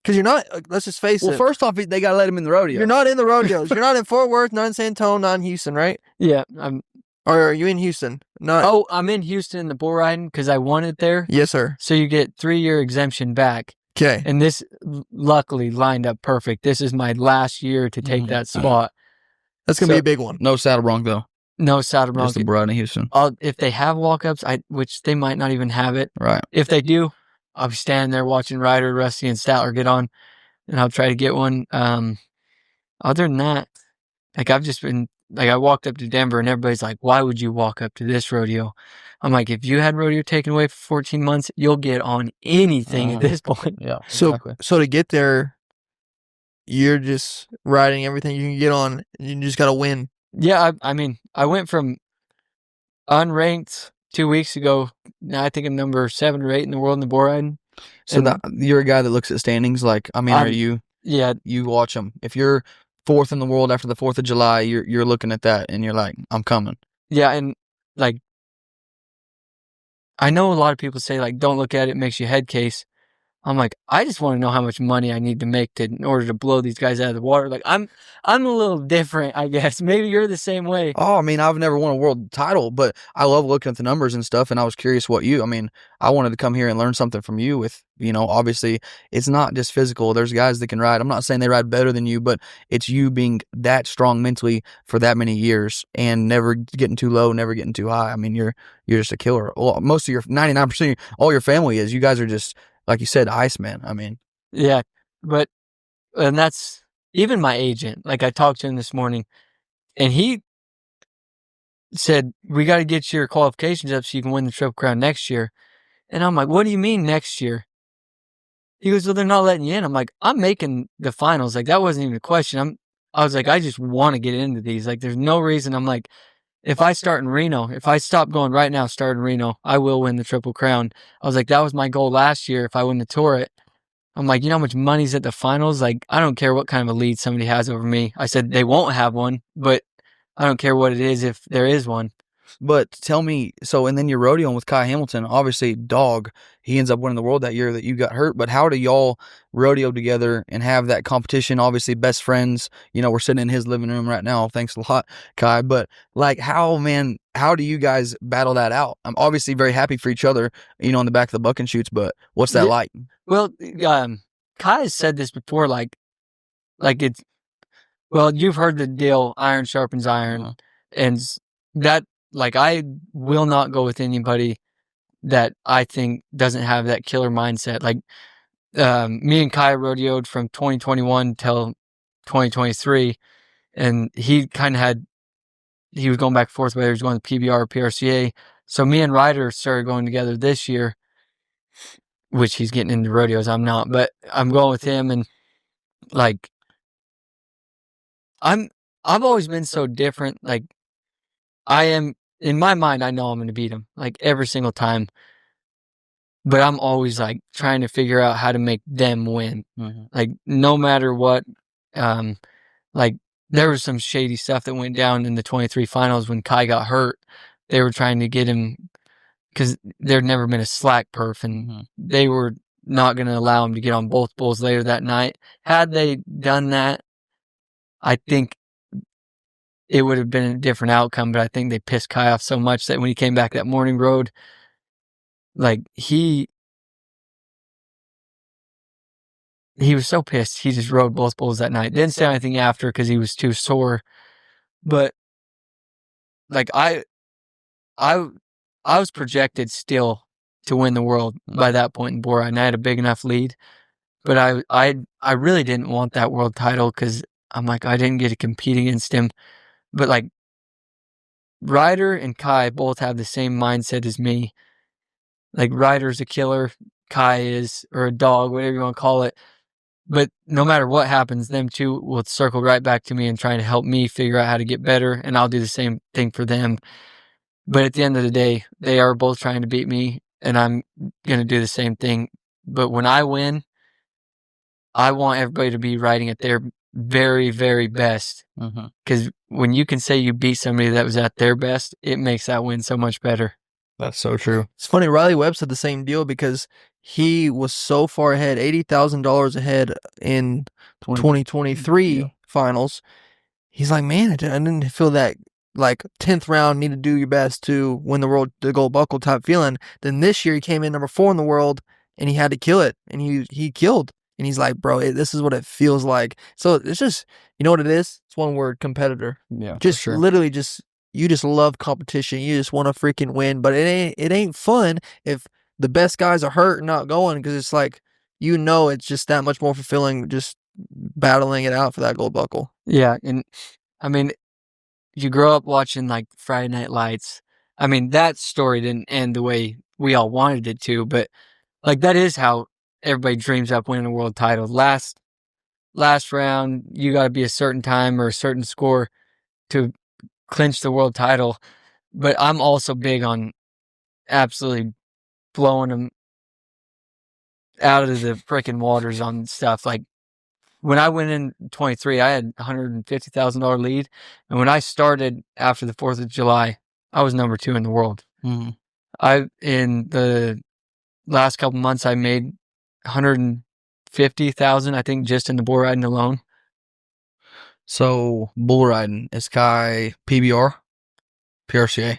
Because you're not, let's just face it. Well, first off, they got to let him in the rodeo. You're not in the rodeos. You're not in Fort Worth, not in San Antonio, not in Houston, right? Yeah. Or are you in Houston? Not. Oh, I'm in Houston in the bull riding because I won it there. Yes, sir. So you get 3-year exemption back. Okay. And this luckily lined up perfect. This is my last year to take that spot. That's gonna be a big one. No saddle bronc though. No saddle bronc. Just the Bride in Houston. If they have walk-ups, which they might not even have it. Right. If they do, I'll be standing there watching Ryder, Rusty, and Statler get on, and I'll try to get one. Other than that, like I've just been like I walked up to Denver, and everybody's like, "Why would you walk up to this rodeo?" I'm like, if you had rodeo taken away for 14 months, you'll get on anything at this point. Yeah. So Exactly. so to get there, you're just riding everything you can get on. And you just gotta win. Yeah, I mean, I went from unranked 2 weeks ago. Now I think I'm number 7 or 8 in the world in the bull riding. So you're a guy that looks at standings. Like, I mean, are you? Yeah, You watch them. If you're 4th in the world after the 4th of July, you're looking at that and you're like, I'm coming. yeah, and like I know a lot of people say like, don't look at it, it makes you head case. I'm like, I just want to know how much money I need to make in order to blow these guys out of the water. Like I'm a little different, I guess. Maybe you're the same way. Oh, I mean, I've never won a world title, but I love looking at the numbers and stuff. And I was curious I mean, I wanted to come here and learn something from you with, obviously it's not just physical. There's guys that can ride. I'm not saying they ride better than you, but it's you being that strong mentally for that many years and never getting too low, never getting too high. I mean, you're just a killer. Well, most of your 99%, all your family is. You guys are just, like you said, Iceman. I mean, Yeah, and that's even my agent. Like I talked to him this morning, and he said, we got to get your qualifications up so you can win the Triple Crown next year. And I'm like, what do you mean next year? He goes, well, they're not letting you in. I'm like, I'm making the finals. Like, that wasn't even a question. I was like, I just want to get into these. Like, there's no reason. I'm like, if I start in Reno, if I stop going right now, start in Reno, I will win the Triple Crown. I was like, that was my goal last year if I win the tour it. I'm like, you know how much money's at the finals? Like, I don't care what kind of a lead somebody has over me. I said, they won't have one, but I don't care what it is if there is one. But tell me, and then you're rodeoing with Kai Hamilton, obviously dog, he ends up winning the world that year that you got hurt, but how do y'all rodeo together and have that competition? Obviously best friends, we're sitting in his living room right now. Thanks a lot, Kai. But like, how do you guys battle that out? I'm obviously very happy for each other, in the back of the buck and shoots, but what's that like? Well, Kai has said this before, like it's, well, you've heard the deal, iron sharpens iron, and that, like, I will not go with anybody that I think doesn't have that killer mindset. Like, me and Kai rodeoed from 2021 till 2023, and he kind of he was going back and forth whether he was going to PBR or PRCA. So me and Ryder started going together this year, which he's getting into rodeos. I'm not, but I'm going with him, and like, I've always been so different. Like, I am, in my mind, I know I'm going to beat him, like, every single time. But I'm always, like, trying to figure out how to make them win. Mm-hmm. Like, no matter what. Like, there was some shady stuff that went down in the 23 finals when Kai got hurt. They were trying to get him, because there'd never been a slack perf, and they were not going to allow him to get on both bulls later that night. Had they done that, I think it would have been a different outcome, but I think they pissed Kai off so much that when he came back that morning rode, like, he was so pissed. He just rode both bulls that night. Didn't say anything after because he was too sore. But, like, I was projected still to win the world by that point in Bora, and I had a big enough lead. But I really didn't want that world title because I'm like, I didn't get to compete against him. But, like, Ryder and Kai both have the same mindset as me. Like, Ryder's a killer, Kai is, or a dog, whatever you want to call it. But no matter what happens, them two will circle right back to me and try to help me figure out how to get better, and I'll do the same thing for them. But at the end of the day, they are both trying to beat me, and I'm going to do the same thing. But when I win, I want everybody to be riding at their very, very best. Because when you can say you beat somebody that was at their best, it makes that win so much better. That's so true. It's funny, Riley Webb said the same deal because he was so far ahead, $80,000 ahead in 2023 finals. He's like, man, I didn't feel that, like, 10th round, need to do your best to win the gold buckle type feeling. Then this year he came in number 4 in the world and he had to kill it, and he killed. And he's like, bro, this is what it feels like. So it's just, you know what it is? It's one word, competitor. Yeah, Just for sure. literally you just love competition. You just want to freaking win. But it ain't fun if the best guys are hurt and not going, because it's like, it's just that much more fulfilling just battling it out for that gold buckle. Yeah, and I mean, you grow up watching like Friday Night Lights. I mean, that story didn't end the way we all wanted it to, but like that is how everybody dreams up winning a world title. Last round, you got to be a certain time or a certain score to clinch the world title. But I'm also big on absolutely blowing them out of the freaking waters on stuff. Like when I went in 23, I had $150,000 lead. And when I started after the 4th of July, I was number 2 in the world. Mm-hmm. In the last couple months, I made 150,000, I think, just in the bull riding alone. So bull riding is Kai PBR, PRCA.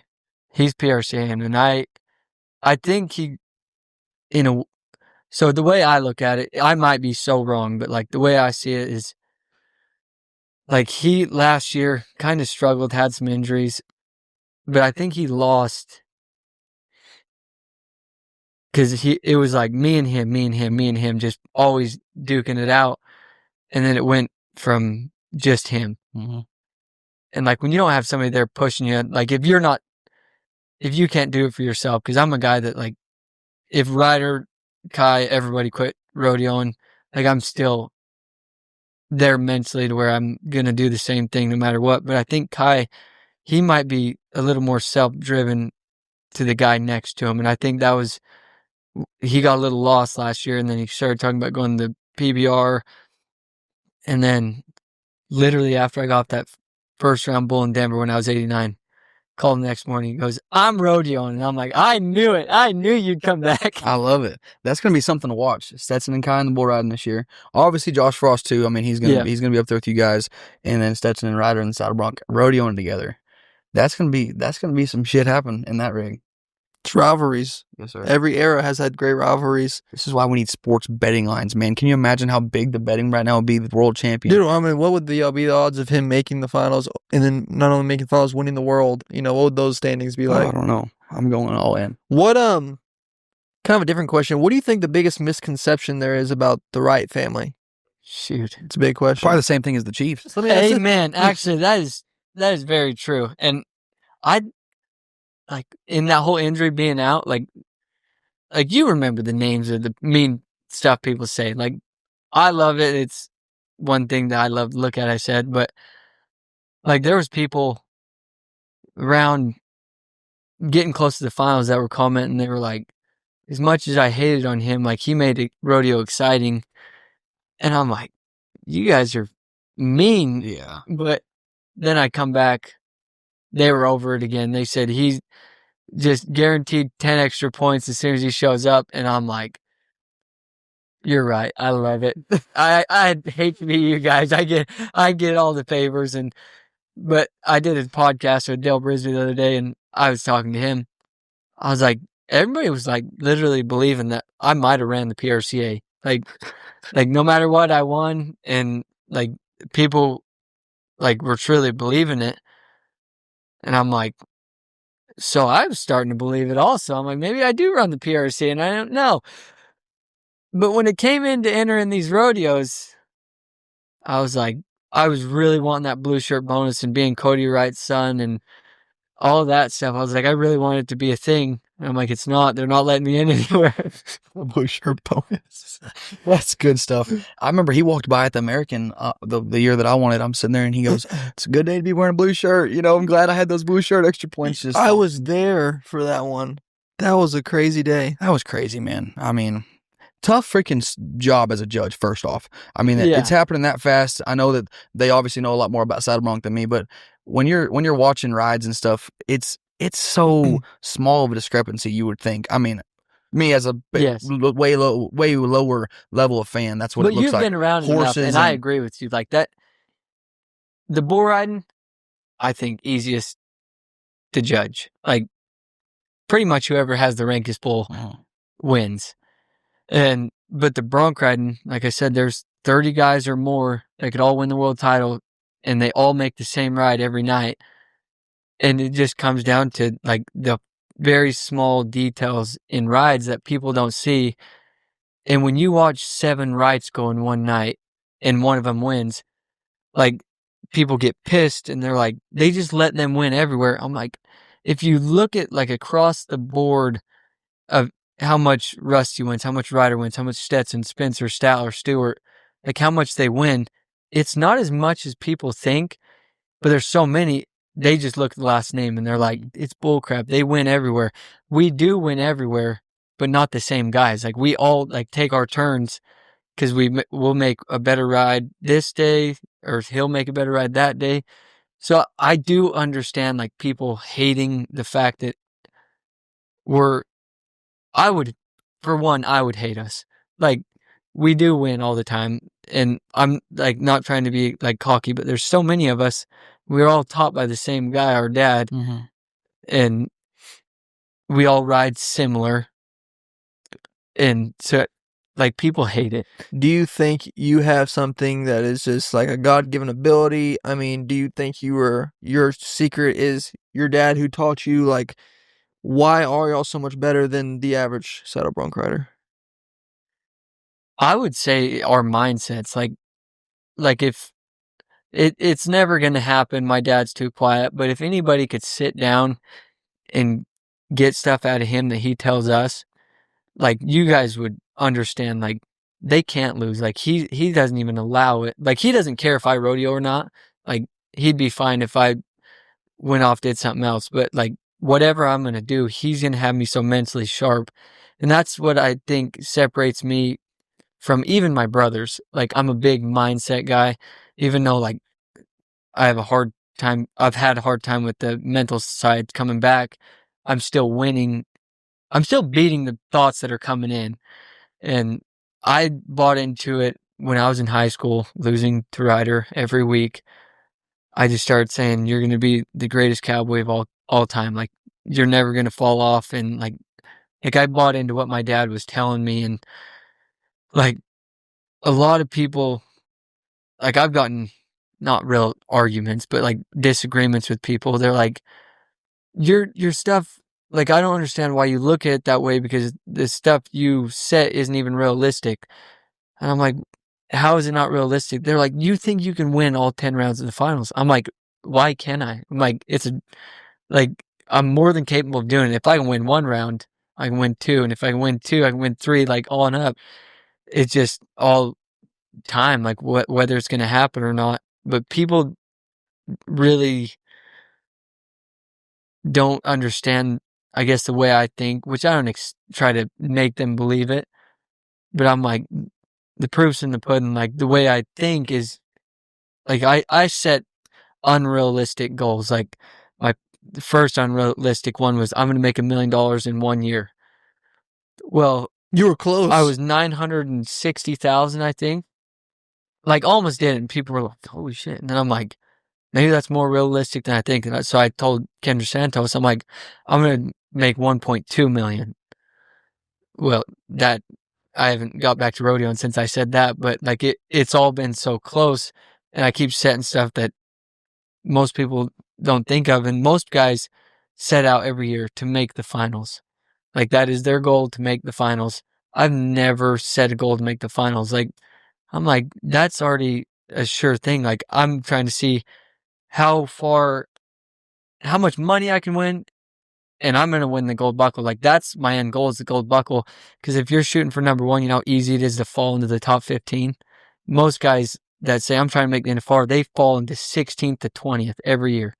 He's PRCA, and I think so the way I look at it, I might be so wrong, but like the way I see it is like he last year kind of struggled, had some injuries, but I think he lost because it was like me and him, just always duking it out. And then it went from just him. Mm-hmm. And like when you don't have somebody there pushing you, like if you can't do it for yourself, because I'm a guy that like, if Ryder, Kai, everybody quit rodeoing, like I'm still there mentally to where I'm going to do the same thing no matter what. But I think Kai, he might be a little more self-driven to the guy next to him. And I think he got a little lost last year, and then he started talking about going to the PBR. And then literally after I got off that first round bull in Denver when I was 89, called him the next morning. He goes, I'm rodeoing. And I'm like, I knew it. I knew you'd come back. I love it. That's going to be something to watch. Stetson and Kai in the bull riding this year. Obviously, Josh Frost, too. I mean, he's going to be up there with you guys. And then Stetson and Ryder in the Saddle Bronc rodeoing together. That's going to be some shit happen in that rig. It's rivalries. Yes, sir. Every era has had great rivalries. This is why we need sports betting lines, man. Can you imagine how big the betting right now would be with world champion? Dude, I mean, what would be the odds of him making the finals and then not only making the finals, winning the world? You know, what would those standings be like? I don't know. I'm going all in. What, kind of a different question. What do you think the biggest misconception there is about the Wright family? Shoot. It's a big question. Probably the same thing as the Chiefs. Hey, man, actually, that is very true. And like in that whole injury being out, like you remember the names of the mean stuff people say. Like, I love it. It's one thing that I love to look at, I said, but like there was people around getting close to the finals that were commenting. They were like, as much as I hated on him, like he made rodeo exciting. And I'm like, you guys are mean. Yeah. But then I come back, they were over it again. They said he's just guaranteed 10 extra points as soon as he shows up. And I'm like, you're right. I love it. I hate to be you guys. I get all the favors, but I did a podcast with Dale Brisby the other day, and I was talking to him. I was like, everybody was like literally believing that I might have ran the PRCA. Like no matter what, I won, and like people like were truly believing it. And I'm like, so I was starting to believe it also. I'm like, maybe I do run the PRCA, and I don't know. But when it came in to enter in these rodeos, I was like, I was really wanting that blue shirt bonus and being Cody Wright's son and all of that stuff. I was like, I really want it to be a thing. And I'm like, it's not. They're not letting me in anywhere. Blue shirt bonus. That's good stuff. I remember he walked by at the American the year that I won it. I'm sitting there and he goes, it's a good day to be wearing a blue shirt. You know, I'm glad I had those blue shirt extra points. I was there for that one. That was a crazy day. That was crazy, man. I mean, tough freaking job as a judge, first off. I mean, it's happening that fast. I know that they obviously know a lot more about Saddle Bronc than me, but when you're watching rides and stuff, it's so small of a discrepancy, you would think. I mean, me as a way lower level of fan, that's what it looks like. But you've been around enough, and I agree with you. Like that, the bull riding, I think, easiest to judge. Like, pretty much whoever has the rankest bull wins. And But the bronc riding, like I said, there's 30 guys or more that could all win the world title, and they all make the same ride every night. And it just comes down to like the very small details in rides that people don't see. And when you watch 7 rides go in one night and one of them wins, like people get pissed and they're like, they just let them win everywhere. I'm like, if you look at like across the board of how much Rusty wins, how much Ryder wins, how much Stetson, Spencer, Statler, Stewart, like how much they win, it's not as much as people think, but there's so many. They just look at the last name and they're like, it's bullcrap. They win everywhere. We do win everywhere, but not the same guys. Like we all like take our turns because we'll make a better ride this day, or he'll make a better ride that day. So I do understand like people hating the fact that I would hate us. Like we do win all the time, and I'm like not trying to be like cocky, but there's so many of us. We're all taught by the same guy, our dad, and we all ride similar, and so like people hate it. Do you think you have something that is just like a God-given ability? I mean, do you think your secret is your dad who taught you? Like, why are y'all so much better than the average saddle bronc rider? I would say our mindsets, like if it's never going to happen. My dad's too quiet, but if anybody could sit down and get stuff out of him that he tells us, like you guys would understand, like they can't lose. Like he doesn't even allow it. Like he doesn't care if I rodeo or not. Like he'd be fine if I went off, did something else, but like whatever I'm going to do, he's going to have me so mentally sharp. And that's what I think separates me from even my brothers. Like I'm a big mindset guy, even though like I've had a hard time with the mental side coming back. I'm still winning. I'm still beating the thoughts that are coming in. And I bought into it when I was in high school, losing to Ryder every week. I just started saying, you're going to be the greatest cowboy of all time. Like you're never going to fall off. And like I bought into what my dad was telling me. And like a lot of people, like I've gotten not real arguments, but like disagreements with people. They're like, your stuff, like I don't understand why you look at it that way, because the stuff you set isn't even realistic. And I'm like, how is it not realistic? They're like, you think you can win all 10 rounds of the finals? I'm like, why can't I? I'm like, I'm more than capable of doing it. If I can win 1 round, I can win 2. And if I can win 2, I can win 3, like on up. It's just all time, like whether it's going to happen or not. But people really don't understand, I guess, the way I think, which I don't try to make them believe it. But I'm like, the proof's in the pudding. Like the way I think is, like I set unrealistic goals. Like the first unrealistic one was I'm going to make $1 million in 1 year. Well, you were close. I was 960,000, I think. Like almost did it. And people were like, holy shit. And then I'm like, maybe that's more realistic than I think. And so I told Kendra Santos, I'm like, I'm going to make 1.2 million. Well, that I haven't got back to rodeo since I said that, but like it's all been so close, and I keep setting stuff that most people don't think of. And most guys set out every year to make the finals. Like that is their goal, to make the finals. I've never set a goal to make the finals. Like I'm like, that's already a sure thing. Like I'm trying to see how much money I can win, and I'm going to win the gold buckle. Like that's my end goal, is the gold buckle. Because if you're shooting for number 1, you know how easy it is to fall into the top 15. Most guys that say I'm trying to make the NFR, they fall into 16th to 20th every year.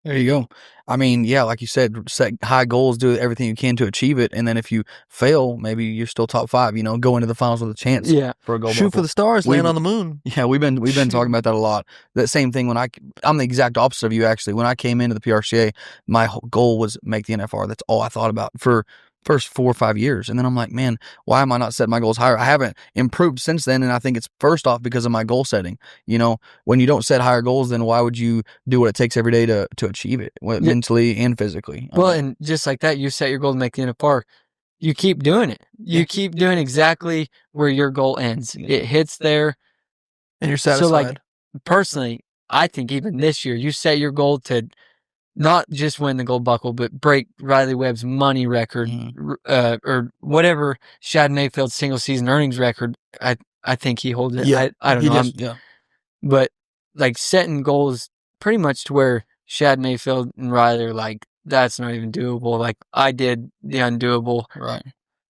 There you go. I mean, yeah, like you said, set high goals, do everything you can to achieve it, and then if you fail, maybe you're still top 5. You know, go into the finals with a chance. Yeah, for a gold shoot buckle. for the stars, land on the moon. Yeah, we've been talking about that a lot. That same thing when I'm the exact opposite of you actually. When I came into the PRCA, my goal was make the NFR. That's all I thought about for first 4 or 5 years. And then I'm like, man, why am I not setting my goals higher? I haven't improved since then. And I think it's first off because of my goal setting. You know, when you don't set higher goals, then why would you do what it takes every day to achieve it, mentally and physically? Well, and just like that, you set your goal to make the NFR. you keep doing it. You keep doing exactly where your goal ends. It hits there. And you're satisfied. So, like, personally, I think even this year, you set your goal to not just win the gold buckle, but break Riley Webb's money record, or whatever Shad Mayfield's single season earnings record. I think he holds it. Yeah, I don't he know. does. But like setting goals pretty much to where Shad Mayfield and Riley are like, that's not even doable. Like, I did the undoable. Right.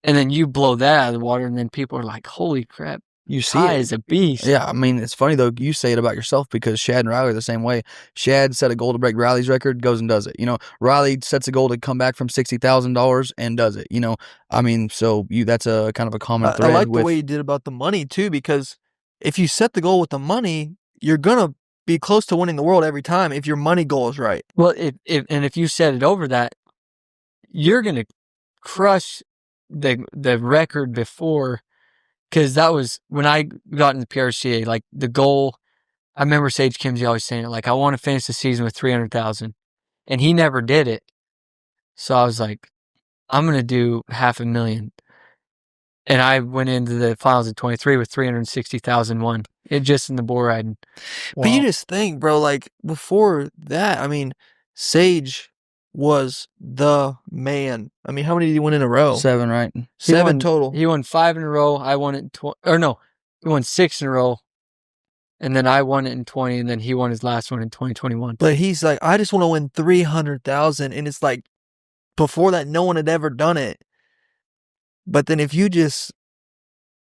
And then you blow that out of the water, and then people are like, holy crap. You see Ty it. is a beast. Yeah, I mean, it's funny, though, you say it about yourself because Shad and Riley are the same way. Shad set a goal to break Riley's record, goes and does it. You know, Riley sets a goal to come back from $60,000 and does it. You know, I mean, so that's a kind of a common thread. I like the way you did about the money, too, because if you set the goal with the money, you're going to be close to winning the world every time if your money goal is right. Well, if you set it over that, you're going to crush the record before. Because that was when I got in the PRCA, like the goal. I remember Sage Kimsey always saying it, like, I want to finish the season with 300,000, and he never did it. So I was like, I'm gonna do 500,000, and I went into the finals of 23 with 360,000 won. It just in the bull riding. Wow. But you just think, bro, like before that, I mean, Sage was the man. I mean, how many did he win in a row? 7, right? 7 total. He won 5 in a row. I won it he won 6 in a row. And then I won it in 20, and then he won his last one in 2021. But he's like, I just want to win 300,000, and it's like before that, no one had ever done it. But then if you just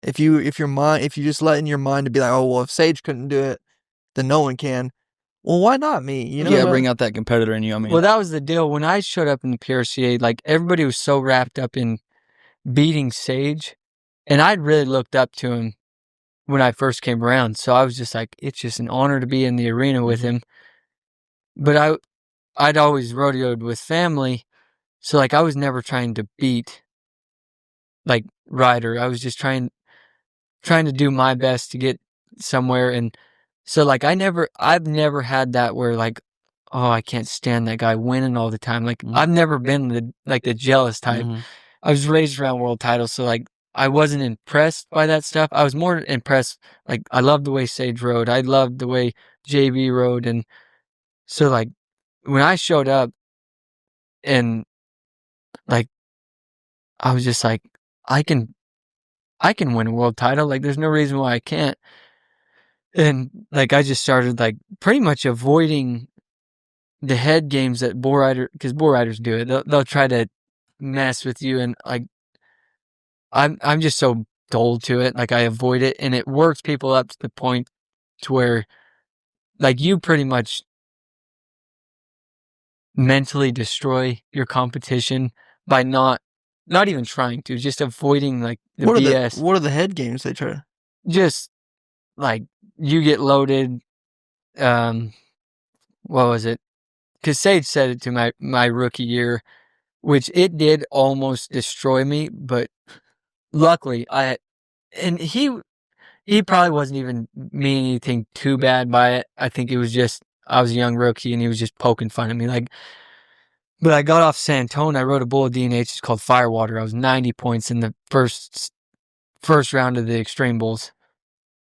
let in your mind to be like, oh well, if Sage couldn't do it, then no one can. Well, why not me? You know, yeah, bring out that competitor in you. I mean, well, that was the deal when I showed up in the PRCA. Like, everybody was so wrapped up in beating Sage, and I'd really looked up to him when I first came around. So I was just like, it's just an honor to be in the arena with him. But I'd always rodeoed with family, so like I was never trying to beat like Ryder. I was just trying to do my best to get somewhere. And so like I've never had that where like, oh, I can't stand that guy winning all the time. Like, I've never been the jealous type. I was raised around world titles, so like I wasn't impressed by that stuff. I was more impressed, like, I loved the way Sage rode. I loved the way JB rode. And so, like, when I showed up and, like, I was just like, I can win a world title. Like, there's no reason why I can't. And, like, I just started, like, pretty much avoiding the head games that because bull riders do it. They'll try to mess with you, and, like, I'm just so dull to it. Like, I avoid it, and it works people up to the point to where, like, you pretty much mentally destroy your competition by not even trying to, just avoiding like the BS. What are the head games they try? Just like you get loaded. What was it? Because Sage said it to my rookie year, which it did almost destroy me, but luckily he probably wasn't even meaning anything too bad by it. I think it was just I was a young rookie and he was just poking fun at me. Like, but I got off San Antonio. I rode a bull of DNH. It's called Firewater. I was 90 points in the first round of the Extreme Bulls,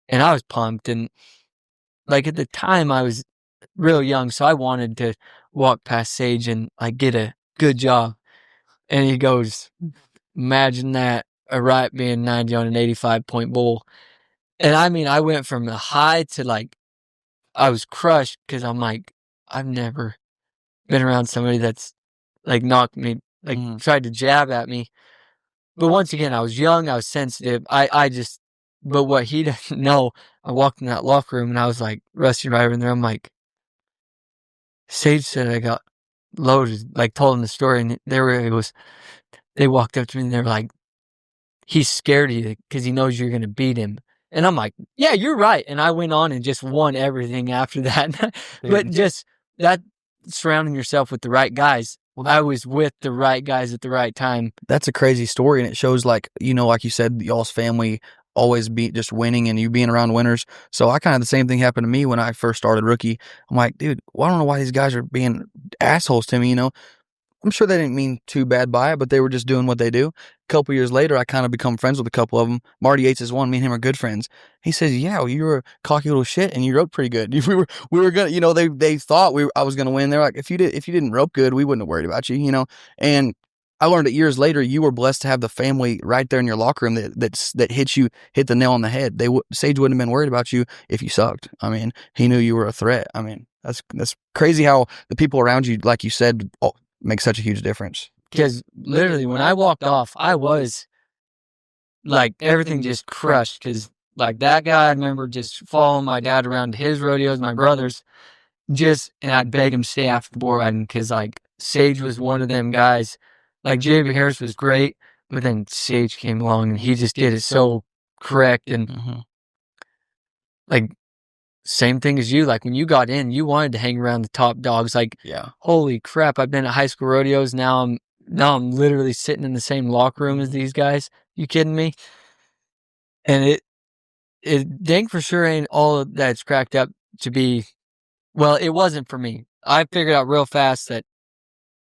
and I was pumped. And like at the time, I was real young, so I wanted to walk past Sage and like get a good job. And he goes, "Imagine that, a Wright being 90 on an 85-point bull." And I mean, I went from the high to like, I was crushed because I'm like, I've never been around somebody that's like knocked me, like tried to jab at me. But once again, I was young, I was sensitive. But what he doesn't know, I walked in that locker room and I was like, Rusty Ryder in there, I'm like, Sage said I got loaded, like told him the story, and they walked up to me and they were like, he's scared of you because he knows you're going to beat him. And I'm like, yeah, you're right. And I went on and just won everything after that. But just that surrounding yourself with the right guys. Well, I was with the right guys at the right time. That's a crazy story, and it shows, like, you know, like you said, y'all's family always be just winning and you being around winners. So I kind of the same thing happened to me when I first started rookie. I'm like, dude, well, I don't know why these guys are being assholes to me, you know. I'm sure they didn't mean too bad by it, but they were just doing what they do. A couple years later, I kind of become friends with a couple of them. Marty Yates is one. Me and him are good friends. He says, "Yeah, well, you were a cocky little shit, and you roped pretty good. We were gonna, they thought I was gonna win. They're like, if you didn't rope good, we wouldn't have worried about you, And I learned that years later, you were blessed to have the family right there in your locker room that hit the nail on the head. Sage wouldn't have been worried about you if you sucked. I mean, he knew you were a threat. I mean, that's crazy how the people around you, like you said, make such a huge difference. Because literally, when I walked off, I was like, everything just crushed. Because like that guy, I remember just following my dad around to his rodeos, my brothers, and I'd beg him to stay after bull riding because like Sage was one of them guys. Like J.B. Harris was great, but then Sage came along and he just did it so correct and like same thing as you. Like when you got in, you wanted to hang around the top dogs. Like, holy crap! I've been at high school rodeos. Now I'm literally sitting in the same locker room as these guys. You kidding me? And it dang for sure ain't all that it's cracked up to be. Well, it wasn't for me. I figured out real fast that,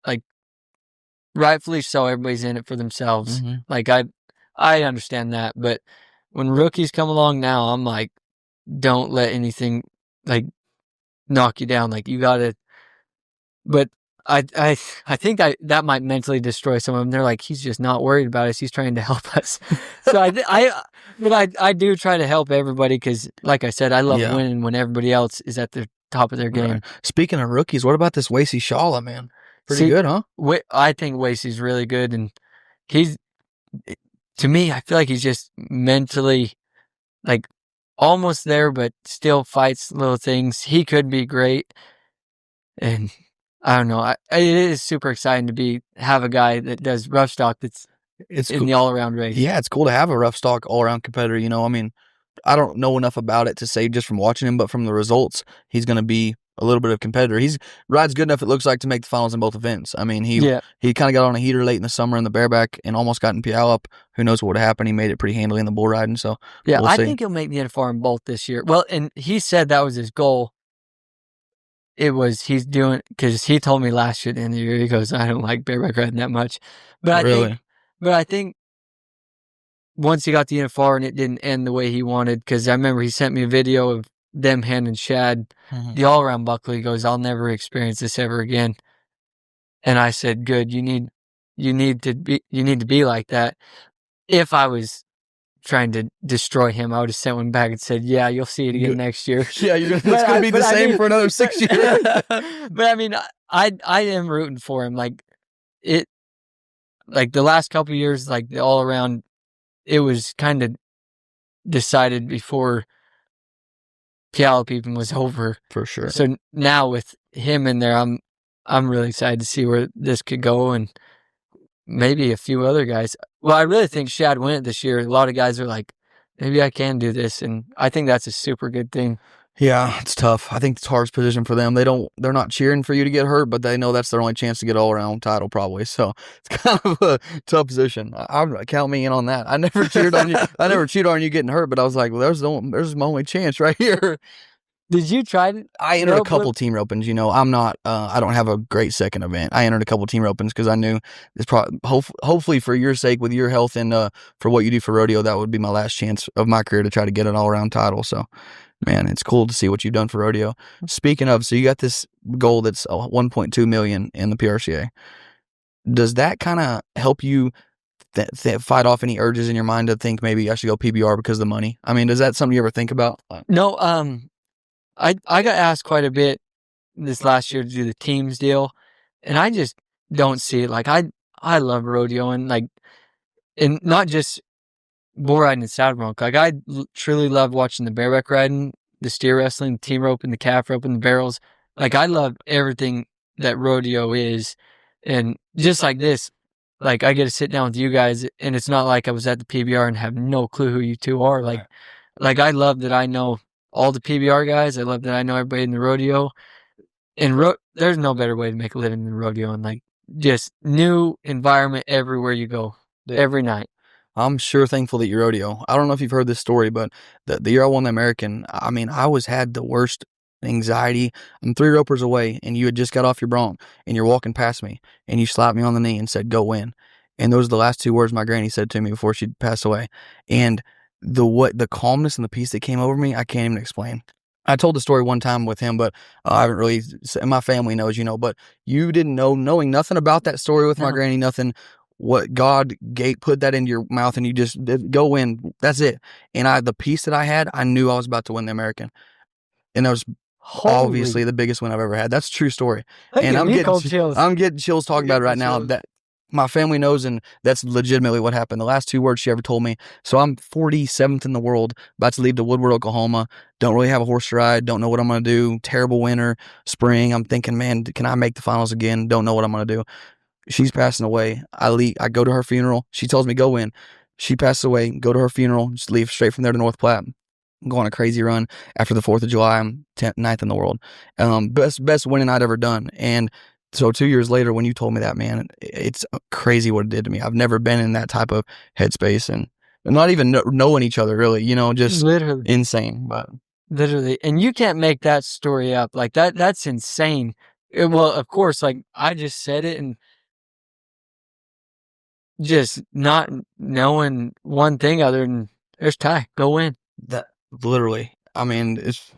like, rightfully so, everybody's in it for themselves. Like, I understand that. But when rookies come along now, I'm like, don't let anything, like, knock you down. Like, you got to. But I think that might mentally destroy some of them. They're like, he's just not worried about us. He's trying to help us. So I do try to help everybody because, like I said, I love winning when everybody else is at the top of their game. Right. Speaking of rookies, what about this Wasey Shala, man? Pretty good, huh? I think Wasey's really good, and to me, I feel like he's just mentally, like, almost there, but still fights little things. He could be great, and I don't know. It is super exciting to have a guy that does rough stock it's in cool. The all-around race. Yeah, it's cool to have a rough stock all-around competitor. I mean, I don't know enough about it to say just from watching him, but from the results, he's going to be a little bit of a competitor. He's rides good enough, it looks like, to make the finals in both events. I mean, he kind of got on a heater late in the summer in the bareback and almost got in Puyallup. Who knows what would happen? He made it pretty handily in the bull riding. So yeah, I think he'll make the NFR in both this year. Well, and he said that was his goal. He's doing, because he told me last year at the end of the year, he goes, I don't like bareback riding that much. But I think once he got the NFR and it didn't end the way he wanted, because I remember he sent me a video of them handing Shad the all-around buckle. He goes, I'll never experience this ever again. And I said, good, you need to be like that. If I was trying to destroy him, I would have sent one back and said, yeah, you'll see it again next year. Yeah, it's going to be the same for another 6 years. But I mean, I am rooting for him. Like the last couple of years, like the all around, it was kind of decided before Puyallup even was over. For sure. So now with him in there, I'm really excited to see where this could go, and maybe a few other guys. Well, I really think Shad win it this year. A lot of guys are like, maybe I can do this, and I think that's a super good thing. Yeah, it's tough. I think it's hardest position for them. They're not cheering for you to get hurt, but they know that's their only chance to get all around title probably. So it's kind of a tough position. Count me in on that. I never cheered on you. I never cheered on you getting hurt, but I was like, well, there's my only chance right here. Did you try to? I entered a couple team ropings. I'm not. I don't have a great second event. I entered a couple team ropings because I knew it's probably hopefully for your sake, with your health and for what you do for rodeo, that would be my last chance of my career to try to get an all around title. So, man, it's cool to see what you've done for rodeo. Speaking of, so you got this goal that's 1.2 million in the PRCA. Does that kind of help you fight off any urges in your mind to think maybe I should go PBR because of the money? I mean, is that something you ever think about? No. I got asked quite a bit this last year to do the teams deal, and I just don't see it. Like I love rodeoing, like, and not just bull riding and saddle bronc. Like I truly love watching the bareback riding, the steer wrestling, the team roping, the calf roping, the barrels. Like I love everything that rodeo is, and just like this, like I get to sit down with you guys, and it's not like I was at the PBR and have no clue who you two are. Like I love that I know all the PBR guys. I love that I know everybody in the rodeo. And there's no better way to make a living than rodeo. And like just new environment everywhere you go, every night. I'm sure thankful that you rodeo. I don't know if you've heard this story, but the year I won the American, I mean, I had the worst anxiety. I'm 3 ropers away, and you had just got off your bronc, and you're walking past me, and you slapped me on the knee and said, "Go win." And those are the last 2 words my granny said to me before she passed away. And the calmness and the peace that came over me, I can't even explain. I told the story one time with him, but I haven't really. And my family knows, but you didn't knowing nothing about that story with my No. granny, nothing. What God put that into your mouth, and you just go win. That's it. And the peace that I had, I knew I was about to win the American, and that was obviously the biggest win I've ever had. That's a true story. And I'm getting chills talking about it right now. That my family knows, and that's legitimately what happened. The last 2 words she ever told me. So I'm 47th in the world, about to leave to Woodward, Oklahoma. Don't really have a horse to ride. Don't know what I'm going to do. Terrible winter, spring. I'm thinking, man, can I make the finals again? Don't know what I'm going to do. She's passing away. I go to her funeral. She tells me, go win. She passes away. Go to her funeral. Just leave straight from there to North Platte. Go on a crazy run after the 4th of July. I'm 9th in the world. Best winning I'd ever done. And so 2 years later, when you told me that, man, it's crazy what it did to me. I've never been in that type of headspace, and not even knowing each other, really, just literally insane. But literally, and you can't make that story up. Like that's insane. Well, of course, like I just said it, and just not knowing one thing other than there's Ty, go win. that literally, I mean, it's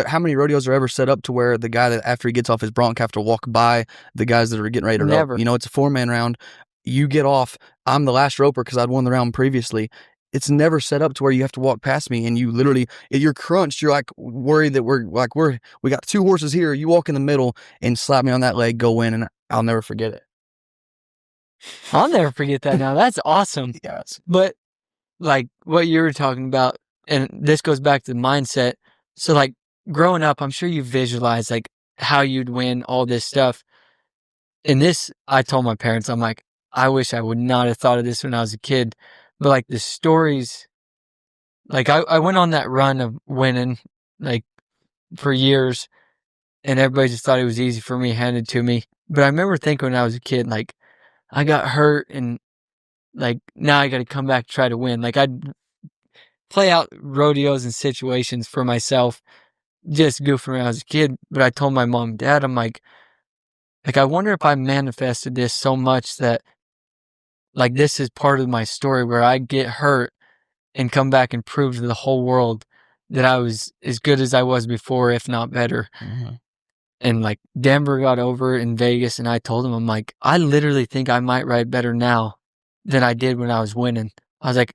how many rodeos are ever set up to where the guy that after he gets off his bronc have to walk by the guys that are getting ready to rope? Never. It's a 4-man round. You get off. I'm the last roper because I'd won the round previously. It's never set up to where you have to walk past me, and you literally, you're crunched. You're like worried that we got 2 horses here. You walk in the middle and slap me on that leg, go win, and I'll never forget it. I'll never forget that now. That's awesome. Yes. But like what you were talking about, and this goes back to the mindset. So like growing up, I'm sure you visualized like how you'd win all this stuff. And this, I told my parents, I'm like, I wish I would not have thought of this when I was a kid. But like the stories, like I went on that run of winning like for years, and everybody just thought it was easy for me, handed to me. But I remember thinking when I was a kid, like I got hurt, and like now I got to come back to try to win. Like I'd play out rodeos and situations for myself, just goofing around as a kid. But I told my mom and dad, I'm like I wonder if I manifested this so much that like this is part of my story where I get hurt and come back and prove to the whole world that I was as good as I was before, if not better. Mm-hmm. And like Denver got over in Vegas, and I told him, I'm like, I literally think I might ride better now than I did when I was winning. I was like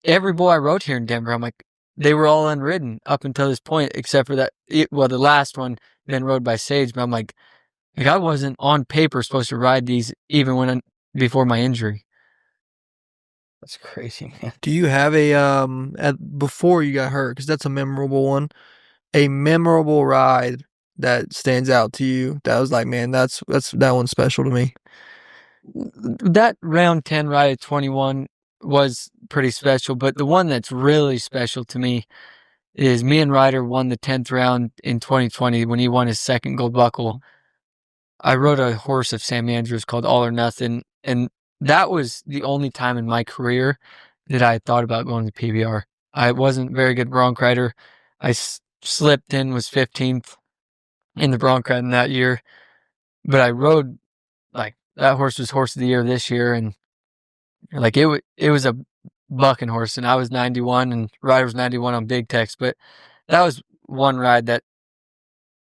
every boy I rode here in Denver, I'm like, they were all unridden up until this point, except for that. The last one been rode by Sage, but I'm like I wasn't on paper supposed to ride these even before my injury. That's crazy, man. Do you have before you got hurt, because that's a memorable one, a memorable ride that stands out to you that was like, man, that one's special to me? That round 10 ride at 21 was pretty special, but the one that's really special to me is me and Ryder won the 10th round in 2020 when he won his second gold buckle. I rode a horse of Sam Andrews called All or Nothing, and that was the only time in my career that I had thought about going to PBR. I wasn't a very good bronc rider. I slipped in, was 15th in the bronc riding that year, but I rode like that horse was horse of the year this year, and like it was a bucking horse, and I was 91 and Ryder was 91 on Big Tex, but that was one ride that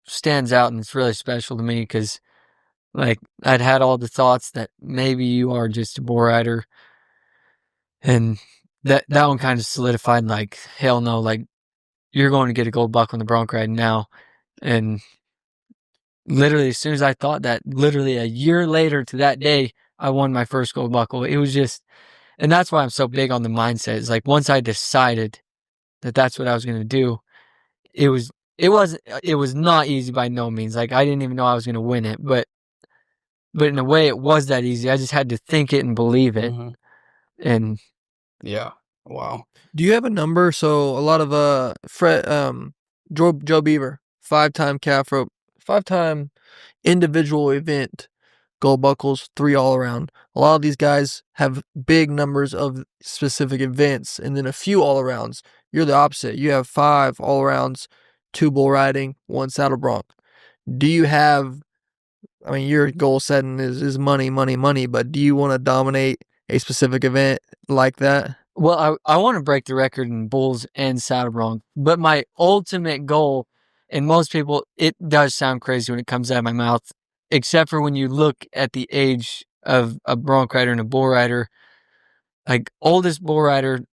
stands out, and it's really special to me because like I'd had all the thoughts that maybe you are just a bull rider, and that one kind of solidified like, hell no, like you're going to get a gold buckle in the bronc ride now. And literally as soon as I thought that, literally a year later to that day, I won my first gold buckle. It was just, and that's why I'm so big on the mindset. It's like once I decided that that's what I was going to do, it was not easy by no means. Like I didn't even know I was going to win it, but in a way it was that easy. I just had to think it and believe it. Mm-hmm. And yeah, wow. Do you have a number? So a lot of Joe Beaver, 5-time calf rope, 5-time individual event gold buckles, 3 all around. A lot of these guys have big numbers of specific events and then a few all arounds. You're the opposite. You have 5 all arounds, 2 bull riding, 1 saddle bronc. Do you have, I mean, your goal setting is money, money, money, but do you want to dominate a specific event like that? Well, I want to break the record in bulls and saddle bronc, but my ultimate goal, and most people, it does sound crazy when it comes out of my mouth, except for when you look at the age of a bronc rider and a bull rider. Like, oldest bull rider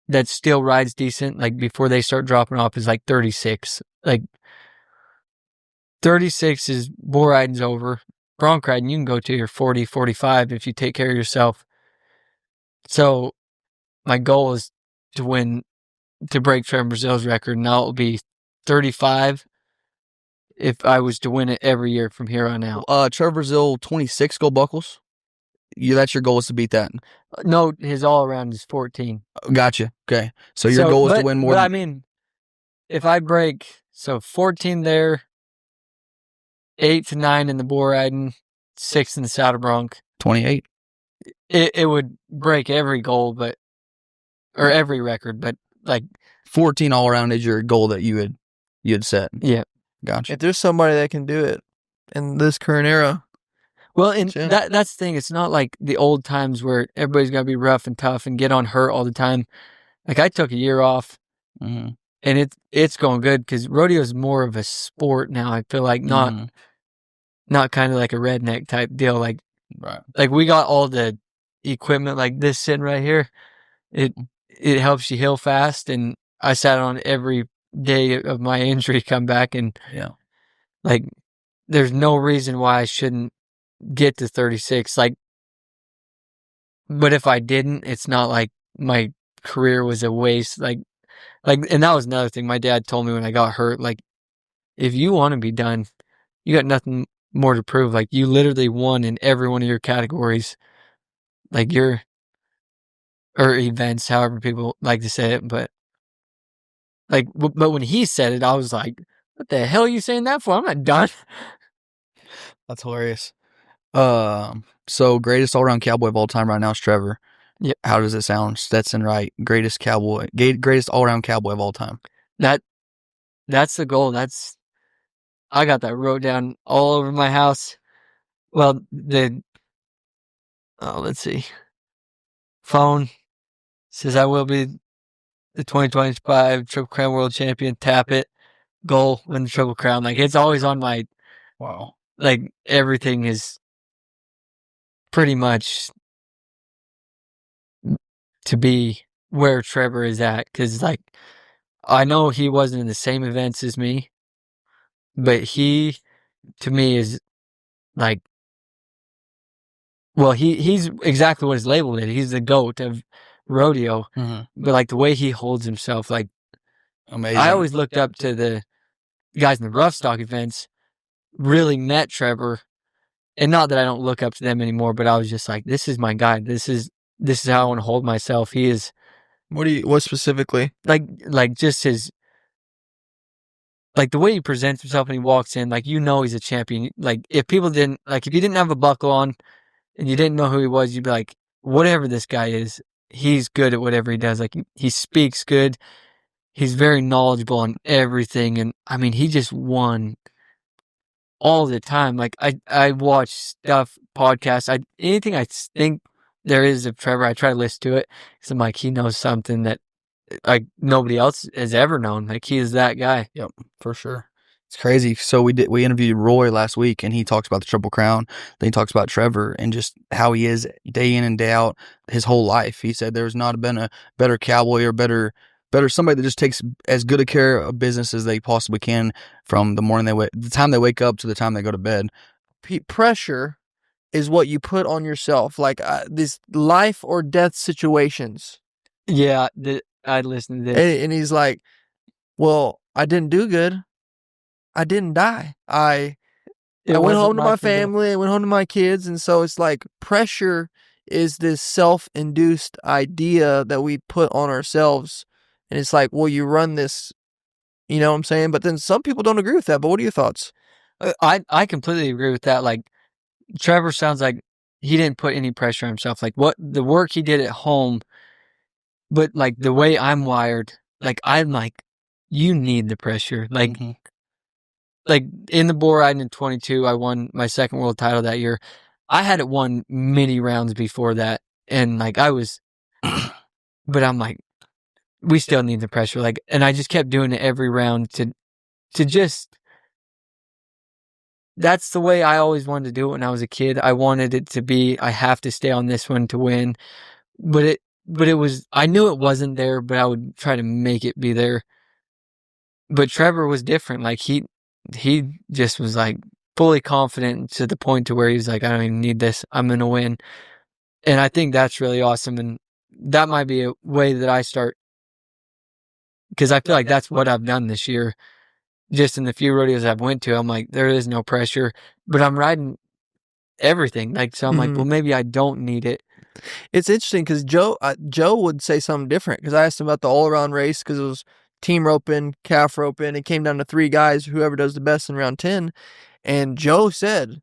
that still rides decent, like before they start dropping off, is like 36. Like, 36 is bull riding's over. Bronc riding, you can go to your 40, 45 if you take care of yourself. So my goal is to break Trevor Brazil's record. Now it will be 35 if I was to win it every year from here on out. Trevor Brazil 26 gold buckles. That's your goal is to beat that. No, his all around is 14. Gotcha. Okay, so your goal is to win more. But I mean, if I break 14 there, 8 to 9 in the bull riding, 6 in the saddle bronc, 28. It would break every goal, or every record, but like 14 all around is your goal that you had set. Yeah. Gotcha. If there's somebody that can do it in this current era. Well, and that's the thing. It's not like the old times where everybody's got to be rough and tough and get on hurt all the time. Like, I took a year off, and it's going good because rodeo is more of a sport now. I feel like not kind of like a redneck type deal. Like, right. Like, we got all the equipment like this sitting right here. It helps you heal fast, and I sat on every day of my injury come back, and like, there's no reason why I shouldn't get to 36. Like, but if I didn't, it's not like my career was a waste. Like, and that was another thing my dad told me when I got hurt. Like, if you want to be done, you got nothing more to prove. Like, you literally won in every one of your categories. Like, or events, however people like to say it. But when he said it, I was like, what the hell are you saying that for? I'm not done. That's hilarious. So greatest all-around cowboy of all time right now is Trevor. Yep. How does it sound? Stetson Wright, greatest all-around cowboy of all time. That's the goal. I got that wrote down all over my house. Well, let's see. Phone says I will be the 2025 Triple Crown World Champion. Tap it. Goal, win the Triple Crown. Like, it's always on my, wow. Like, everything is pretty much to be where Trevor is at. Because, like, I know he wasn't in the same events as me, but he, to me, is like, well, he's exactly what his label is. He's the GOAT of rodeo. But, like, the way he holds himself, like, amazing. I always looked up to the guys in the rough stock events, really met Trevor. And not that I don't look up to them anymore, but I was just like, this is my guy. This is how I want to hold myself. He is. What specifically? Like just his, like, the way he presents himself when he walks in, like, he's a champion. Like, if you didn't have a buckle on and you didn't know who he was, you'd be like, whatever this guy is, he's good at whatever he does. Like, he speaks good. He's very knowledgeable on everything. And I mean, he just won all the time. Like, I watch stuff, podcasts, anything I think there is of Trevor, I try to listen to it. Because I'm like, he knows something that, like, nobody else has ever known. Like, he is that guy. Yep, for sure. It's crazy. So we interviewed Roy last week, and he talks about the Triple Crown. Then he talks about Trevor and just how he is day in and day out his whole life. He said there's not been a better cowboy or better somebody that just takes as good a care of business as they possibly can from the time they wake up to the time they go to bed. Pressure is what you put on yourself, like these life or death situations. Yeah, I listened to this. And he's like, well, I didn't do good. I didn't die. I went home to my family. I went home to my kids. And so it's like pressure is this self-induced idea that we put on ourselves. And it's like, well, you run this, you know what I'm saying? But then some people don't agree with that. But what are your thoughts? I completely agree with that. Like, Trevor sounds like he didn't put any pressure on himself. Like, what the work he did at home, but like the way I'm wired, like, I'm like, you need the pressure. Like, Mhm. like in the bull riding in 22, I won my second world title that year. I had it won many rounds before that. And like, but I'm like, we still need the pressure. Like, and I just kept doing it every round to just, that's the way I always wanted to do it when I was a kid. I wanted it to be, I have to stay on this one to win. But it was, I knew it wasn't there, but I would try to make it be there. But Trevor was different. Like he just was like fully confident to the point to where he was like, I don't even need this. I'm going to win. And I think that's really awesome. And that might be a way that I start, because I feel like that's what I've done this year. Just in the few rodeos I've went to, I'm like, there is no pressure, but I'm riding everything. Like, so I'm like, well, maybe I don't need it. It's interesting because Joe would say something different, because I asked him about the all-around race because it was team roping, calf roping. It came down to 3 guys, whoever does the best in round 10. And Joe said,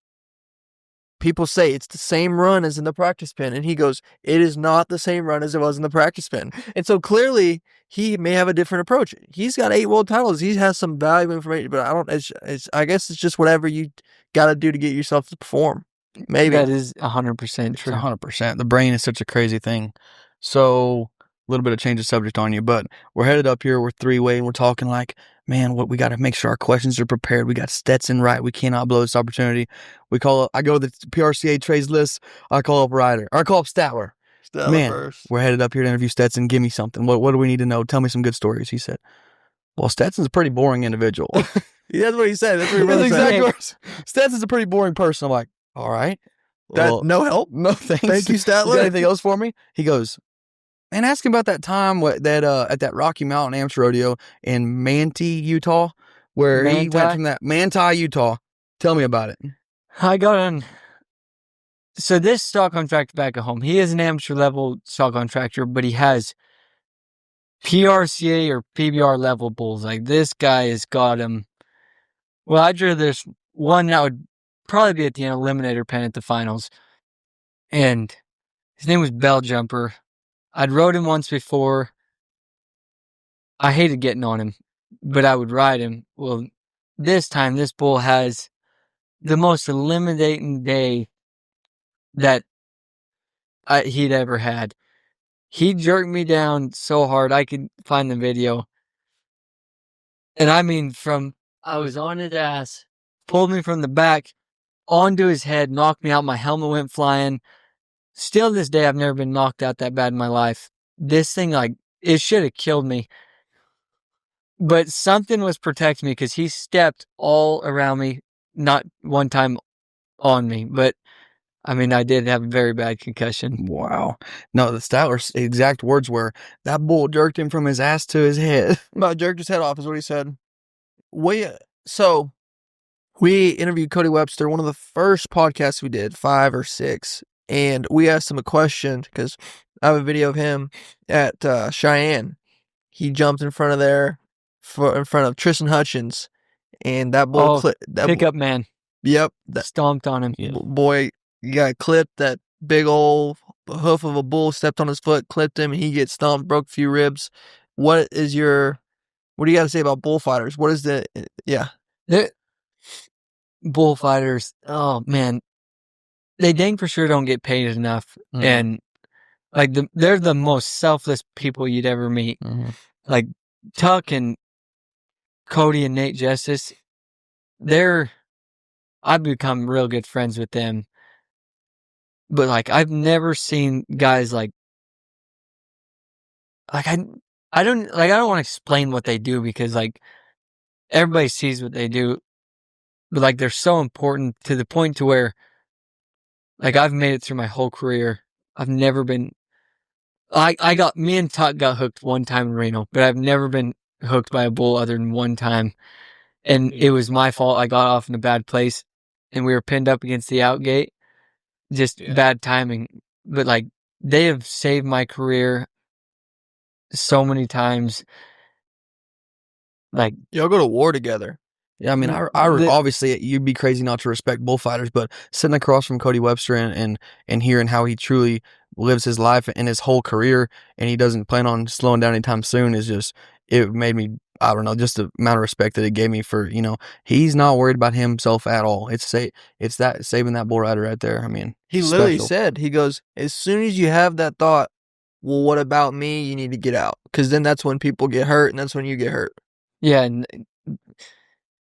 people say it's the same run as in the practice pen. And he goes, it is not the same run as it was in the practice pen. And so clearly he may have a different approach. He's got 8 world titles. He has some valuable information, but I guess it's just whatever you got to do to get yourself to perform. Maybe. That is 100% true. It's 100%. The brain is such a crazy thing. So, a little bit of change of subject on you, but we're headed up here. We're 3-way, and we're talking like, man, what we got to make sure our questions are prepared. We got Stetson Wright. We cannot blow this opportunity. I go to the PRCA trades list. I call up Ryder. Or I call up Statler. Man, first. we're headed up here to interview Stetson. Give me something. What do we need to know? Tell me some good stories. He said, well, Stetson's a pretty boring individual. That's what he said. That's what he That's really said. exactly what Stetson's a pretty boring person. I'm like, all right. Well, No help? no thanks. Thank you, You got Statler. anything else for me? He goes, man, ask him about that time at that Rocky Mountain Amateur Rodeo in Manti, Utah, where he went from that Manti, Utah. Tell me about it. I got on. So this stock contractor back at home, he is an amateur level stock contractor, but he has PRCA or PBR level bulls. Like, this guy has got him. Well, I drew this one that would probably be at the eliminator pen at the finals. And his name was Bell Jumper. I'd rode him once before. I hated getting on him, but I would ride him. Well, this time, this bull has the most eliminating day that he'd ever had. He jerked me down so hard, I could find the video. And I mean, I was on his ass, pulled me from the back onto his head, knocked me out. My helmet went flying. Still to this day, I've never been knocked out that bad in my life. This thing, like, it should have killed me. But something was protecting me because he stepped all around me, not one time on me. But, I mean, I did have a very bad concussion. Wow. No, the Statler's exact words were, that bull jerked him from his ass to his head. About jerked his head off is what he said. So we interviewed Cody Webster, one of the first podcasts we did, 5 or 6. And we asked him a question because I have a video of him at Cheyenne. He jumped in front of Tristan Hutchins, and that bull pickup man. Yep. Stomped on him. Boy, you got clipped. That big old hoof of a bull stepped on his foot, clipped him, and he gets stomped, broke a few ribs. What do you got to say about bullfighters? What is bullfighters? Oh, man. They dang for sure don't get paid enough. Mm-hmm. And like they're the most selfless people you'd ever meet. Mm-hmm. Like Tuck and Cody and Nate Justice, I've become real good friends with them. But like, I've never seen guys I don't want to explain what they do, because like everybody sees what they do, but like they're so important to the point to where like I've made it through my whole career. I've never been, me and Tuck got hooked one time in Reno, but I've never been hooked by a bull other than one time. And it was my fault. I got off in a bad place and we were pinned up against the outgate. Just bad timing. But like, they have saved my career so many times. Like, y'all go to war together. Yeah, I mean, obviously you'd be crazy not to respect bullfighters, but sitting across from Cody Webster and hearing how he truly lives his life and his whole career, and he doesn't plan on slowing down anytime soon, it made me I don't know, just the amount of respect that it gave me for, he's not worried about himself at all. It's that saving that bull rider right there. I mean, He literally special. said, he goes, as soon as you have that thought, well, what about me? You need to get out. Because then that's when people get hurt, and that's when you get hurt. Yeah, and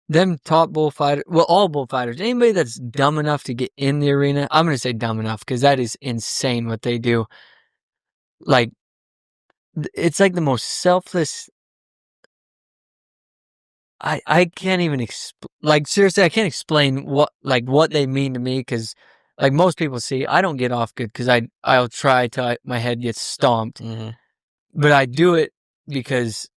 them top bullfighters, well, all bullfighters, anybody that's dumb enough to get in the arena, I'm going to say dumb enough because that is insane what they do. Like, it's like the most selfless. I can't even seriously, I can't explain what they mean to me because like most people see, I don't get off good because I'll try till my head gets stomped, but I do it because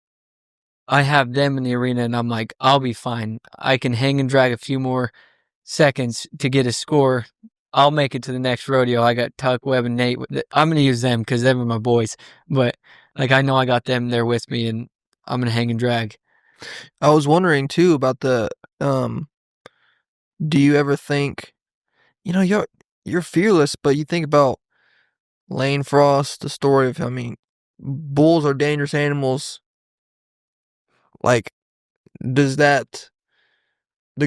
I have them in the arena and I'm like, I'll be fine. I can hang and drag a few more seconds to get a score. I'll make it to the next rodeo. I got Tuck, Webb, and Nate. I'm going to use them because them are my boys. But like I know I got them there with me and I'm going to hang and drag. I was wondering too about the, do you ever think, you're fearless, but you think about Lane Frost, the story of, bulls are dangerous animals. Like, does the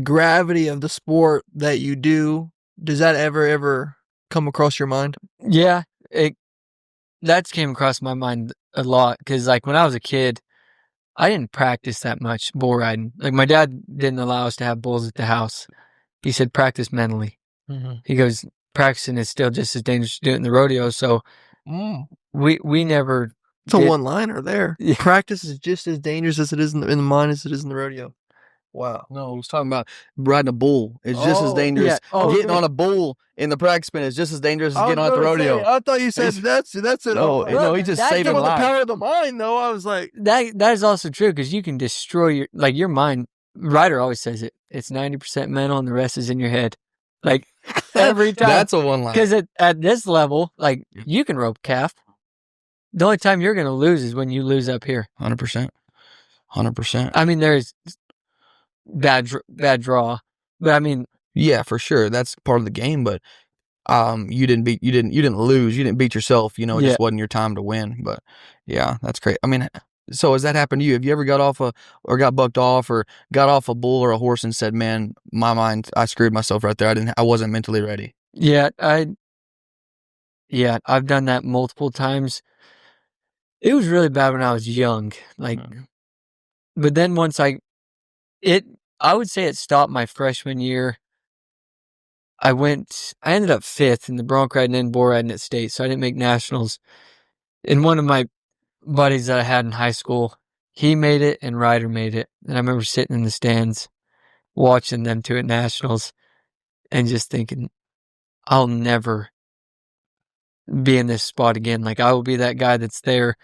gravity of the sport that you do, does that ever come across your mind? Yeah, that came across my mind a lot because like when I was a kid, I didn't practice that much bull riding. Like my dad didn't allow us to have bulls at the house. He said practice mentally. He goes, practicing is still just as dangerous to do it in the rodeo. So we never. It's a one-liner there. Yeah. Practice is just as dangerous as it is in the mind as it is in the rodeo. Wow. No, I was talking about riding a bull. It's just as dangerous. Yeah. Oh, getting on a bull in the practice pen is just as dangerous as getting on at the rodeo. I thought you said that's it. No, he's just saving the lives. power of the mind, though. I was like, that is also true because you can destroy your mind. Ryder always says it. It's 90% mental and the rest is in your head. Like every time. That's a one line. Because at this level, like you can rope calf. The only time you're going to lose is when you lose up here. 100%. 100%. I mean, there's bad draw, but I mean, yeah, for sure. That's part of the game, but you didn't lose. You didn't beat yourself. It just wasn't your time to win. But yeah, that's great. I mean, so has that happened to you? Have you ever got off or got bucked off or got off a bull or a horse and said, man, my mind, I screwed myself right there. I wasn't mentally ready. Yeah, I've done that multiple times. It was really bad when I was young. But then once I would say it stopped my freshman year. I ended up 5th in the bronc riding and bull riding at state, so I didn't make nationals. And one of my buddies that I had in high school, he made it and Ryder made it. And I remember sitting in the stands watching them two at nationals and just thinking, I'll never be in this spot again. Like I will be that guy that's there.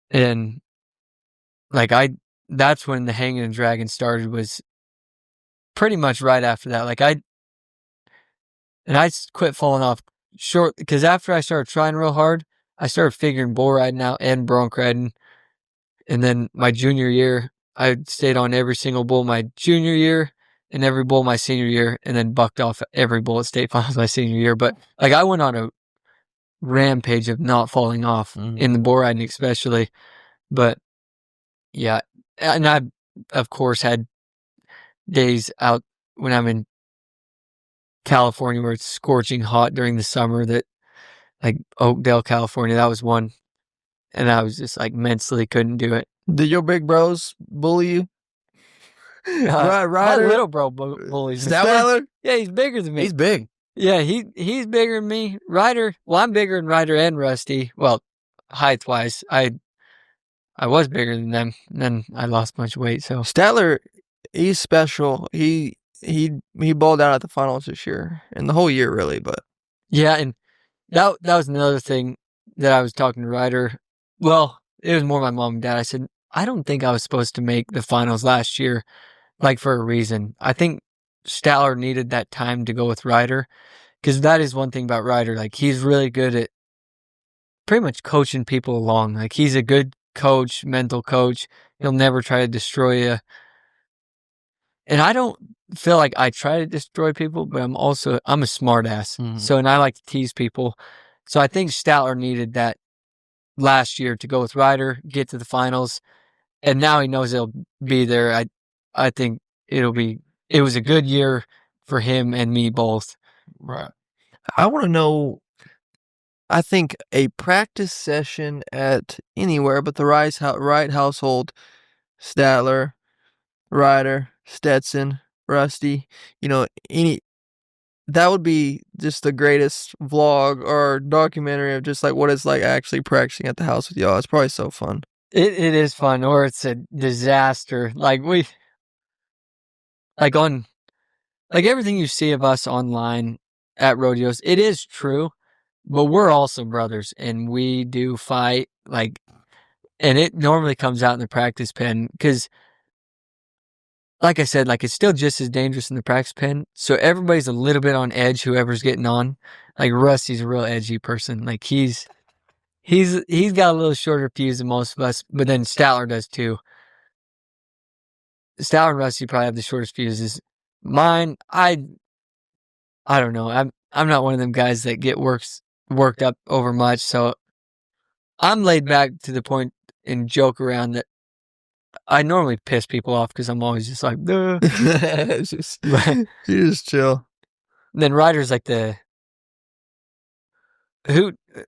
And that's when the hanging and dragging started, was pretty much right after that. Like I quit falling off short because after I started trying real hard, I started figuring bull riding out and bronc riding. And then my junior year, I stayed on every single bull my junior year and every bull my senior year, and then bucked off every bull at state finals my senior year. But like I went on a rampage of not falling off in the bull riding especially. But yeah, and I of course had days out when I'm in California where it's scorching hot during the summer, that like Oakdale, California, that was one. And I was just like mentally couldn't do it. Did your big bros bully you? My little bro bullies me. Statler? Yeah, he's bigger than me. He's big. Yeah, he's bigger than me. Ryder, well, I'm bigger than Ryder and Rusty. Well, height-wise, I was bigger than them. And then I lost a bunch of weight, so. Statler, he's special. He balled out at the finals this year, and the whole year really, but. Yeah, and that was another thing that I was talking to Ryder. Well, it was more my mom and dad. I said, I don't think I was supposed to make the finals last year, like for a reason. I think Statler needed that time to go with Ryder, because that is one thing about Ryder. Like he's really good at pretty much coaching people along. Like he's a good coach, mental coach. He'll never try to destroy you. And I don't feel like I try to destroy people, but I'm a smart ass. So, and I like to tease people. So I think Statler needed that last year to go with Ryder, get to the finals. and now he knows he'll be there. I think it was a good year for him and me both. Right. I want to know. I think a practice session at anywhere but the Wright household, Statler, Ryder, Stetson, Rusty, that would be just the greatest vlog or documentary of just like what it's like actually practicing at the house with y'all. It's probably so fun. It is fun, or it's a disaster. Like everything you see of us online at rodeos, it is true, but we're also brothers and we do fight, and it normally comes out in the practice pen because, like I said, it's still just as dangerous in the practice pen. So everybody's a little bit on edge, whoever's getting on. Like Rusty's a real edgy person. Like he's got a little shorter fuse than most of us, but then Statler does too. Statler and Rusty probably have the shortest fuses. Mine, I don't know. I'm not one of them guys that get worked up over much. So I'm laid back to the point and joke around that I normally piss people off because I'm always just like, duh. You just chill. Then Ryder's like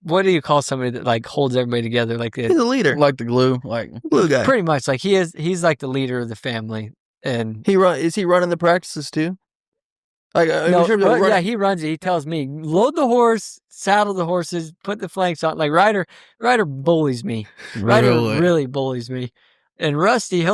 what do you call somebody that holds everybody together? He's a leader. Like the glue, glue guy. Pretty much. He's like the leader of the family. And is he running the practices too? Yeah, he runs it. He tells me, load the horse, saddle the horses, put the flanks on. Like Ryder bullies me. Ryder really bullies me. And Rusty,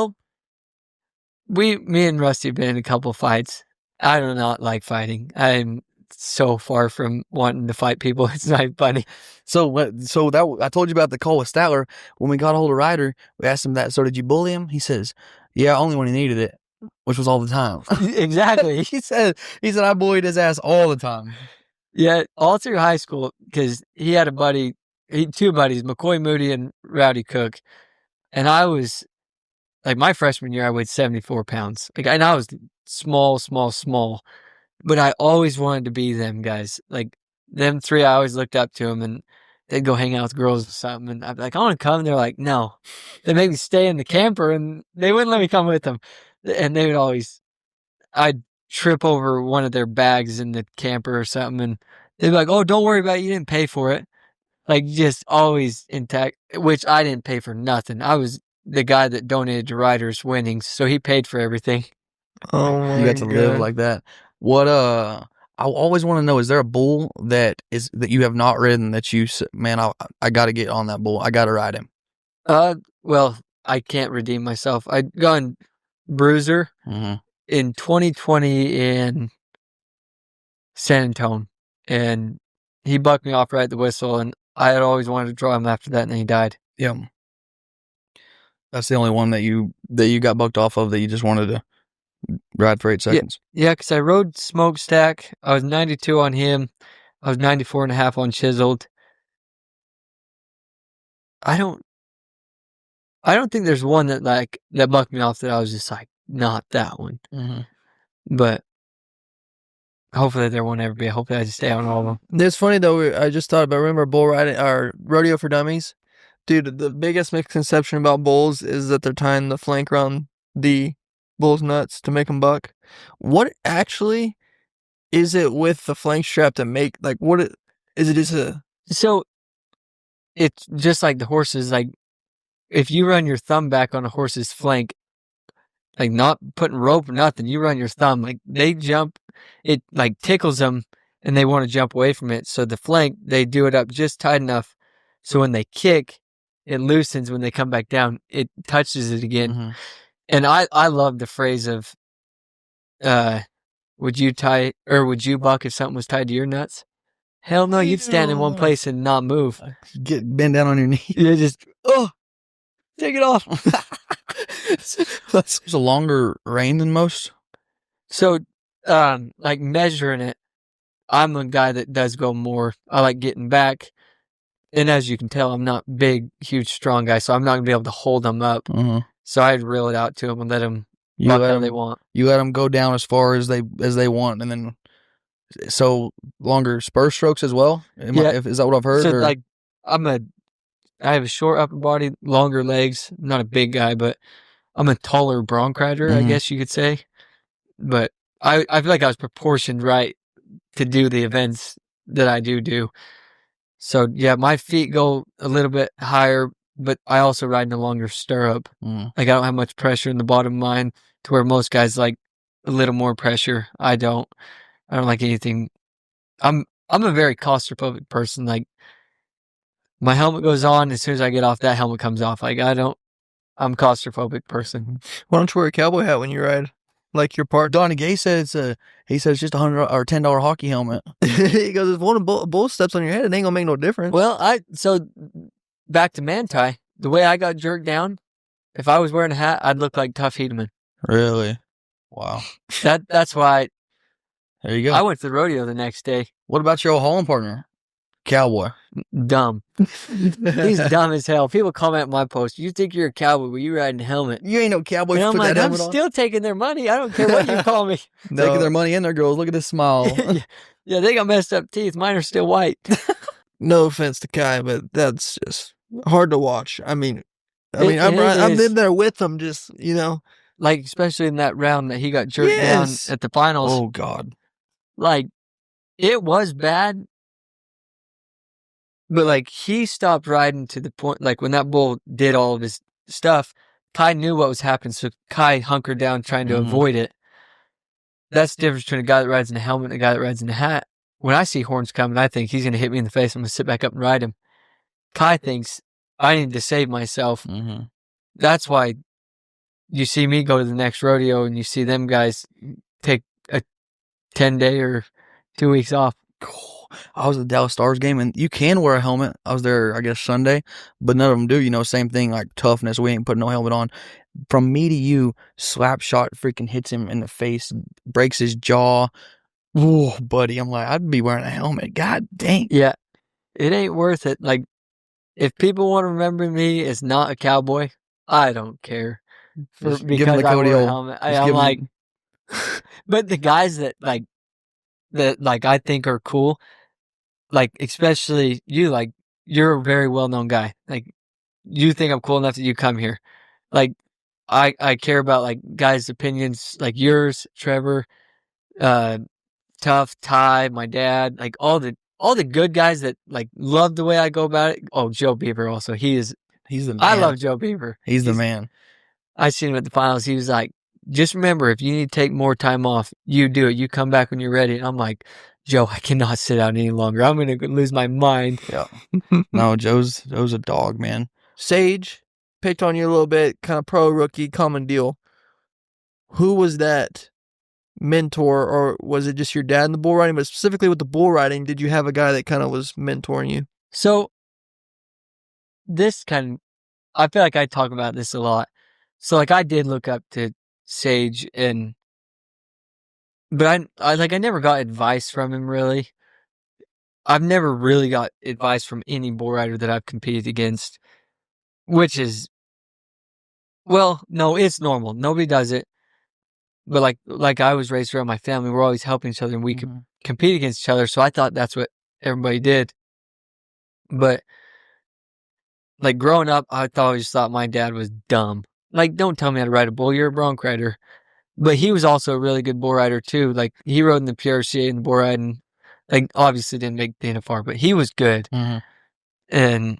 me and Rusty have been in a couple fights. I do not like fighting. I'm so far from wanting to fight people. It's not funny. So that I told you about the call with Statler. When we got a hold of Ryder, we asked him that. So did you bully him? He says, yeah, only when he needed it, which was all the time. Exactly. he said I bullied his ass all the time. Yeah, all through high school, because he had two buddies, McCoy Moody and Rowdy Cook. And I was, my freshman year, I weighed 74 pounds. And I was small. But I always wanted to be them guys. Them three, I always looked up to them, and they'd go hang out with girls or something. And I'd be like, I want to come. And they're like, no. They make me stay in the camper, and they wouldn't let me come with them. And they would I'd trip over one of their bags in the camper or something, and they'd be like, oh, don't worry about it. You didn't pay for it. Just always intact, which I didn't pay for nothing. I was the guy that donated to Ryder's winnings, so he paid for everything. Oh my God. You got to live like that. What I always want to know, is there a bull that you have not ridden that you, man, I got to get on that bull. I got to ride him. Well, I can't redeem myself. I'd gone Bruiser in 2020 in San Antonio, and he bucked me off right at the whistle, and I had always wanted to draw him after that, and then he died. Yeah. That's the only one that you got bucked off of that you just wanted to ride for 8 seconds. Yeah, because I rode Smokestack. I was 92 on him. I was 94.5 on Chiseled. I don't think there's one that bucked me off that I was just not that one. But hopefully there won't ever be. Hopefully I just stay on all of them. It's funny though. I just thought about, remember bull riding or rodeo for dummies? Dude, the biggest misconception about bulls is that they're tying the flank around the bull's nuts to make them buck. What actually is it with the flank strap to make, is it just a... So it's just like the horses, if you run your thumb back on a horse's flank, not putting rope or nothing, you run your thumb, they jump, it tickles them and they want to jump away from it. So the flank, they do it up just tight enough so when they kick, it loosens. When they come back down, it touches it again. And I love the phrase of, would you buck if something was tied to your nuts? Hell no, you'd stand in one place and not move. Bend down on your knee. You just, take it off. That's a longer rein than most. So, measuring it, I'm a guy that does go more. I like getting back. And as you can tell, I'm not big, huge, strong guy, so I'm not going to be able to hold them up. So I'd reel it out to them and let them buck how they want. You let them go down as far as they want, and then so longer spur strokes as well. Is that what I've heard? So I'm a I have a short upper body, longer legs. I'm not a big guy, but I'm a taller bronc rider, I guess you could say. But I feel like I was proportioned right to do the events that I do. So yeah, my feet go a little bit higher, but I also ride in a longer stirrup. Like I don't have much pressure in the bottom of mine to where most guys like a little more pressure. I don't like anything. I'm a very claustrophobic person. Like my helmet goes on, as soon as I get off, that helmet comes off. Like I'm a claustrophobic person. Why don't you wear a cowboy hat when you ride? Like your part. Donnie Gay said he says it's just $100 or $10 hockey helmet. He goes, if one of bull steps on your head, it ain't gonna make no difference. Well, so back to Manti, the way I got jerked down, if I was wearing a hat, I'd look like Tough Hedeman. Really? Wow. That's why There you go. I went to the rodeo the next day. What about your old hauling partner? Cowboy. Dumb. He's dumb as hell. People comment on my post, you think you're a cowboy, but you riding a helmet. You ain't no cowboy. And I'm put like, that I'm helmet on. still taking their money. I don't care what you call me. Taking their money in there, girls. Look at this smile. Yeah, they got messed up teeth. Mine are still white. No offense to Kai, but that's just hard to watch. I mean, I'm is. in there with them, just Like, especially in that round that he got jerked down at the finals. Oh, God. Like, it was bad. But, like, he stopped riding to the point, like, when that bull did all of his stuff, Kai knew what was happening, so Kai hunkered down trying to avoid it. That's the difference between a guy that rides in a helmet and a guy that rides in a hat. When I see horns coming, I think he's going to hit me in the face. I'm going to sit back up and ride him. Kai thinks I need to save myself. That's why you see me go to the next rodeo and you see them guys take a 10-day or 2 weeks off. I was at the Dallas Stars game, and you can wear a helmet. I was there, I guess, Sunday, but none of them do. Same thing, like toughness. We ain't putting no helmet on. From me to you, slap shot freaking hits him in the face, breaks his jaw. Whoa, buddy. I'm like, I'd be wearing a helmet. God dang. Yeah, it ain't worth it. Like, if people want to remember me as not a cowboy, I don't care. Give him Because the I Cody wear a old. helmet. I'm like, but the guys that I think are cool, like, especially you, like, you're a very well-known guy. Like, you think I'm cool enough that you come here. Like, I care about, like, guys' opinions, like yours, Trevor, Tough, Ty, my dad, like, all the good guys that, like, love the way I go about it. Oh, Joe Beaver also. He's the man. I love Joe Beaver. He's the man. I seen him at the finals. He was like, just remember, if you need to take more time off, you do it. You come back when you're ready. And I'm like, Joe, I cannot sit out any longer. I'm going to lose my mind. Yeah. No, Joe's a dog, man. Sage picked on you a little bit, kind of pro rookie, common deal. Who was that mentor, or was it just your dad in the bull riding? But specifically with the bull riding, did you have a guy that kind of was mentoring you? So I feel like I talk about this a lot. So, like, I did look up to Sage, but I never got advice from him, really. I've never really got advice from any bull rider that I've competed against, which is, well, no, it's normal. Nobody does it. But like I was raised around my family, we're always helping each other and we could compete against each other. So I thought that's what everybody did. But like growing up, I always thought my dad was dumb. Like, don't tell me how to ride a bull. You're a bronc rider. But he was also a really good bull rider too. Like, he rode in the PRCA and the bull riding. Like, obviously didn't make the NFR, but he was good. And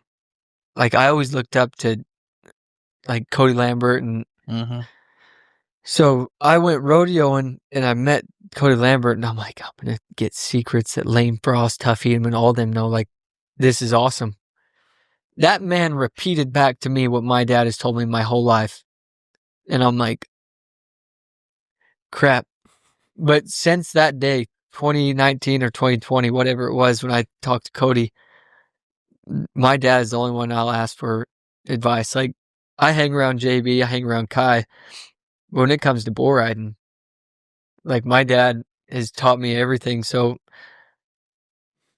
like, I always looked up to like Cody Lambert, and so I went rodeoing and I met Cody Lambert, and I'm like, I'm gonna get secrets that Lane Frost, Tough Hedeman, all them know. Like, this is awesome. That man repeated back to me what my dad has told me my whole life. And I'm like, crap. But since that day, 2019 or 2020, whatever it was, when I talked to Cody, my dad is the only one I'll ask for advice. Like, I hang around JB, I hang around Kai. But when it comes to bull riding, like, my dad has taught me everything. So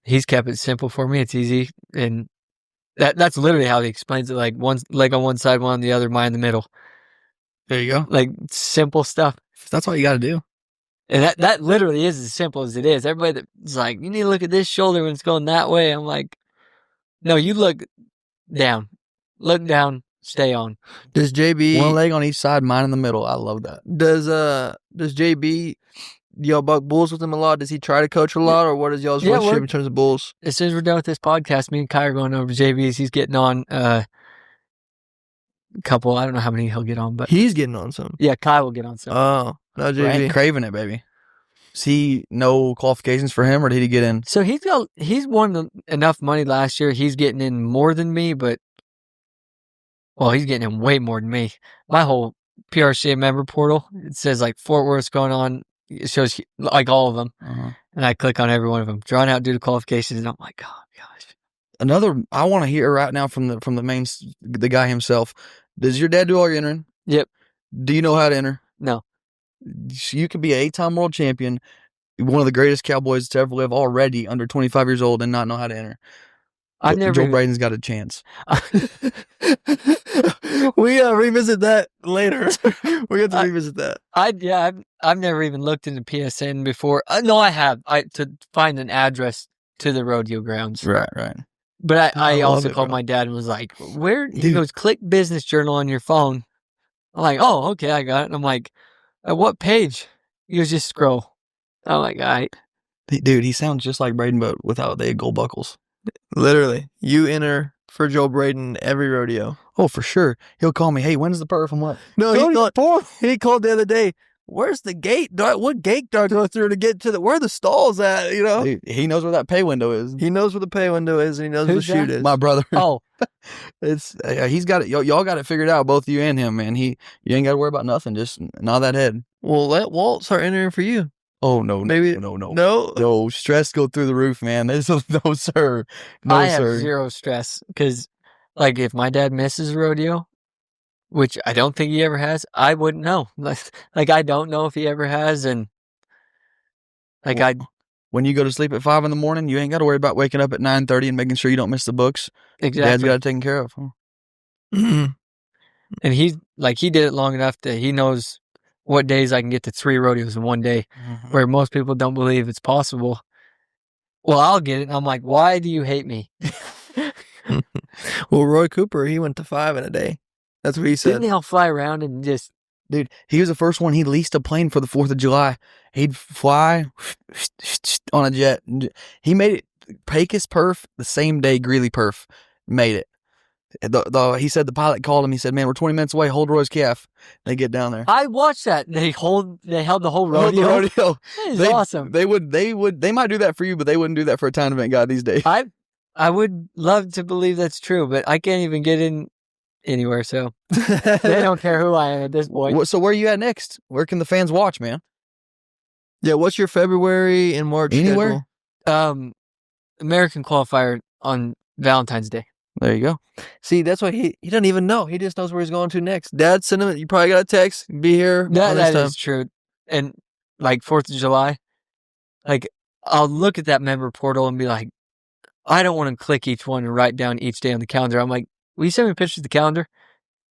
he's kept it simple for me. It's easy. And that's literally how he explains it. Like, one leg on one side, one on the other, mine in the middle. There you go. Like, simple stuff. That's all you got to do. And that literally is as simple as it is. Everybody that's like, you need to look at this shoulder when it's going that way. I'm like, no, you look down. Look down, stay on. Does JB One leg on each side, mine in the middle. I love that. does JB y'all buck bulls with him a lot? Does he try to coach a lot, or what is y'all's relationship in terms of bulls? As soon as we're done with this podcast, me and Kai are going over to JB's. He's getting on a couple. I don't know how many he'll get on, but He's getting on some. yeah, Kai will get on some. Oh, no JB. Right? Craving it, baby. See, no qualifications for him, or did he get in? So he's won enough money last year. He's getting in more than me, but he's getting in way more than me. My whole PRCA member portal, it says like Fort Worth's going on. It shows like all of them, and I click on every one of them. Drawn out due to qualifications, and I'm like, oh gosh. Another, I want to hear right now from the guy himself. Does your dad do all your entering? Yep. Do you know how to enter? No. You could be an 8-time world champion, one of the greatest Cowboys to ever live already, under 25 years old, and not know how to enter. Joe Braden's got a chance. We revisit that later. We have to revisit that. I've never even looked into PSN before. No, I have. To find an address to the rodeo grounds. Right. But I also called my dad and was like, "Where?" He goes, "Click Business Journal on your phone." I'm like, "Oh, okay, I got it." And I'm like, "At what page?" He goes, "Just scroll." I'm like, "All right." Dude, he sounds just like Braden, but without the gold buckles. Literally, you enter for Joe Braden every rodeo. Oh, for sure. He'll call me, "Hey, when's the perf?" I'm like, No, he called the other day. Where's the gate? What gate do I go through to get to where the stall's at? You know, dude, he knows where that pay window is. He knows where the pay window is, and he knows where the chute is. My brother. Oh, it's he's got it. Y'all got it figured out, both you and him, man. You ain't got to worry about nothing. Just nod that head. Well, let Walt start entering for you. Oh no, maybe no. Stress go through the roof, man. No, sir. No, I sir. have zero stress because, like, if my dad misses a rodeo, which I don't think he ever has, I wouldn't know. Like I don't know if he ever has, and when you go to sleep at 5 a.m, you ain't got to worry about waking up at 9:30 and making sure you don't miss the books. Exactly. Dad's got it taken care of. And he did it long enough that he knows what days I can get to 3 rodeos in one day, where most people don't believe it's possible. Well, I'll get it. And I'm like, why do you hate me? Well, Roy Cooper, he went to 5 in a day. That's what he said. Didn't they all fly around and just... Dude, he was the first one. He leased a plane for the 4th of July. He'd fly on a jet. He made it Pecos perf the same day Greeley perf made it. He said the pilot called him. He said, "Man, we're 20 minutes away. Hold Roy's calf." They get down there. I watched that. They held the whole rodeo. That is awesome. They might do that for you, but they wouldn't do that for a time event guy these days. I would love to believe that's true, but I can't even get in anywhere, so they don't care who I am at this point. So where are you at next? Where can the fans watch, man? Yeah, what's your February and March Anywhere? schedule? American qualifier on Valentine's Day. There you go. See, that's why he doesn't even know. He just knows where he's going to next. Dad sent him. You probably got a text. Be here. That is true. And like 4th of July, like I'll look at that member portal and be like, I don't want to click each one and write down each day on the calendar. I'm like, will you send me pictures of the calendar?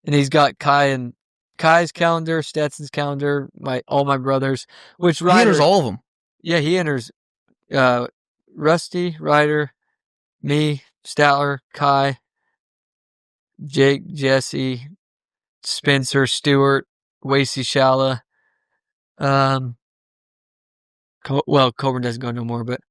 And he's got Kai's calendar, Stetson's calendar, all my brothers. Which He enters all of them. Yeah, he enters Rusty, Ryder, me, Statler, Kai, Jake, Jesse, Spencer, Stewart, Wasey, Shala. Coburn doesn't go no more, but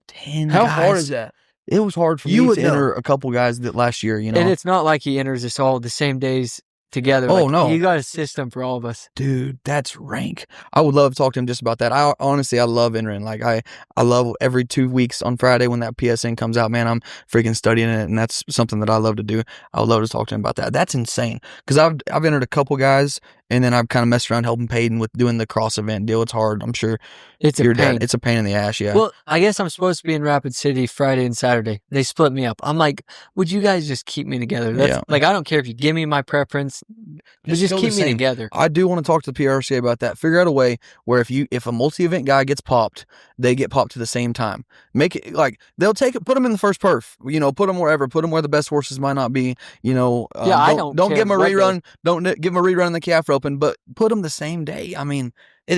10 How guys. hard is that? It was hard for me to enter a couple guys that last year, you know. And it's not like he enters us all the same days together. Oh, like, no. He got a system for all of us. Dude, that's rank. I would love to talk to him just about that. I love entering. Like I love every 2 weeks on Friday when that PSN comes out, man, I'm freaking studying it, and that's something that I love to do. I would love to talk to him about that. That's insane. Because I've entered a couple guys, and then I've kind of messed around helping Peyton with doing the cross event deal. It's hard. I'm sure It's a pain. It's a pain in the ass, yeah. Well, I guess I'm supposed to be in Rapid City Friday and Saturday. They split me up. I'm like, would you guys just keep me together? Like, I don't care if you give me my preference, but just keep me together. I do want to talk to the PRCA about that. Figure out a way where if a multi-event guy gets popped, they get popped to the same time. Make it like they'll take it, put them in the first perf. You know, put them wherever. Put them where the best horses might not be. You know, I don't give care them a what rerun. Don't give them a rerun in the calf open, but put them the same day. I mean,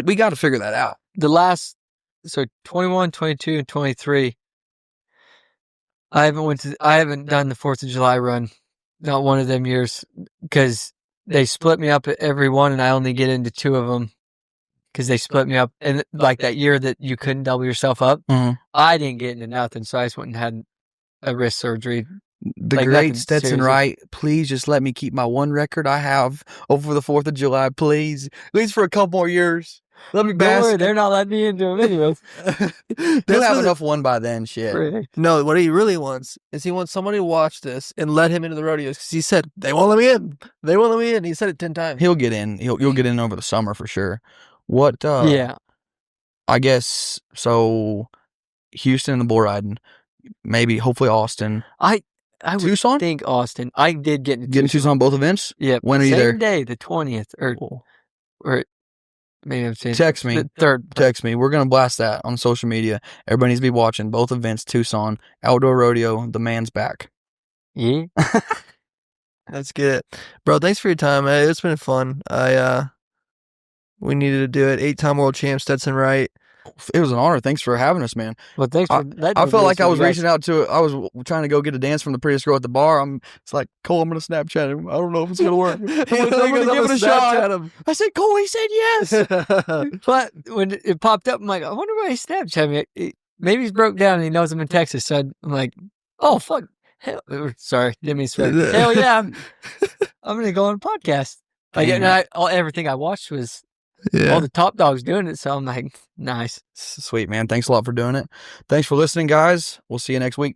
we got to figure that out. The last, so 21, 22, and 23, I haven't done the 4th of July run not one of them years because they split me up at every one, and I only get into 2 of them because they split me up. And like that year that you couldn't double yourself up, I didn't get into nothing, so I just went and had a wrist surgery. The Like, great nothing Stetson serious. Wright, please just let me keep my one record I have over the 4th of July, please. At least for a couple more years. Let me Don't worry, bask. they're not letting me into them anyways. He'll have enough one by then, shit. No, what he really wants is he wants somebody to watch this and let him into the rodeos because he said they won't let me in. They won't let me in. He said it 10 times. He'll get in. You'll get in over the summer for sure. What? Yeah. I guess so. Houston and the bull riding, maybe, hopefully Austin. I would Tucson? think Austin. I did get into Getting Tucson both events. Yep. When are you Same there? day, the 20th, or maybe I'm saying Text me. the 3rd. Text me. We're gonna blast that on social media. Everybody needs to be watching both events. Tucson outdoor rodeo. The man's back. Yeah. Let's get it, bro. Thanks for your time, man. It's been fun. We needed to do it. 8-time world champ Stetson Wright. It was an honor. Thanks for having us, man. Well, thanks for that. I felt like I was reaching out to. I was trying to go get a dance from the prettiest girl at the bar. It's like, Cole, I'm gonna Snapchat him. I don't know if it's gonna work. I'm gonna give it a shot. I said, Cole. He said yes. But when it popped up, I'm like, I wonder why he Snapchat me. Maybe he's broke down and he knows I'm in Texas. So I'm like, oh fuck, hell, sorry, didn't mean to swear. Hell yeah, I'm gonna go on a podcast. Like, and everything I watched was all the top dogs doing it. So I'm like, nice, sweet man. Thanks a lot for doing it. Thanks for listening, guys. We'll see you next week.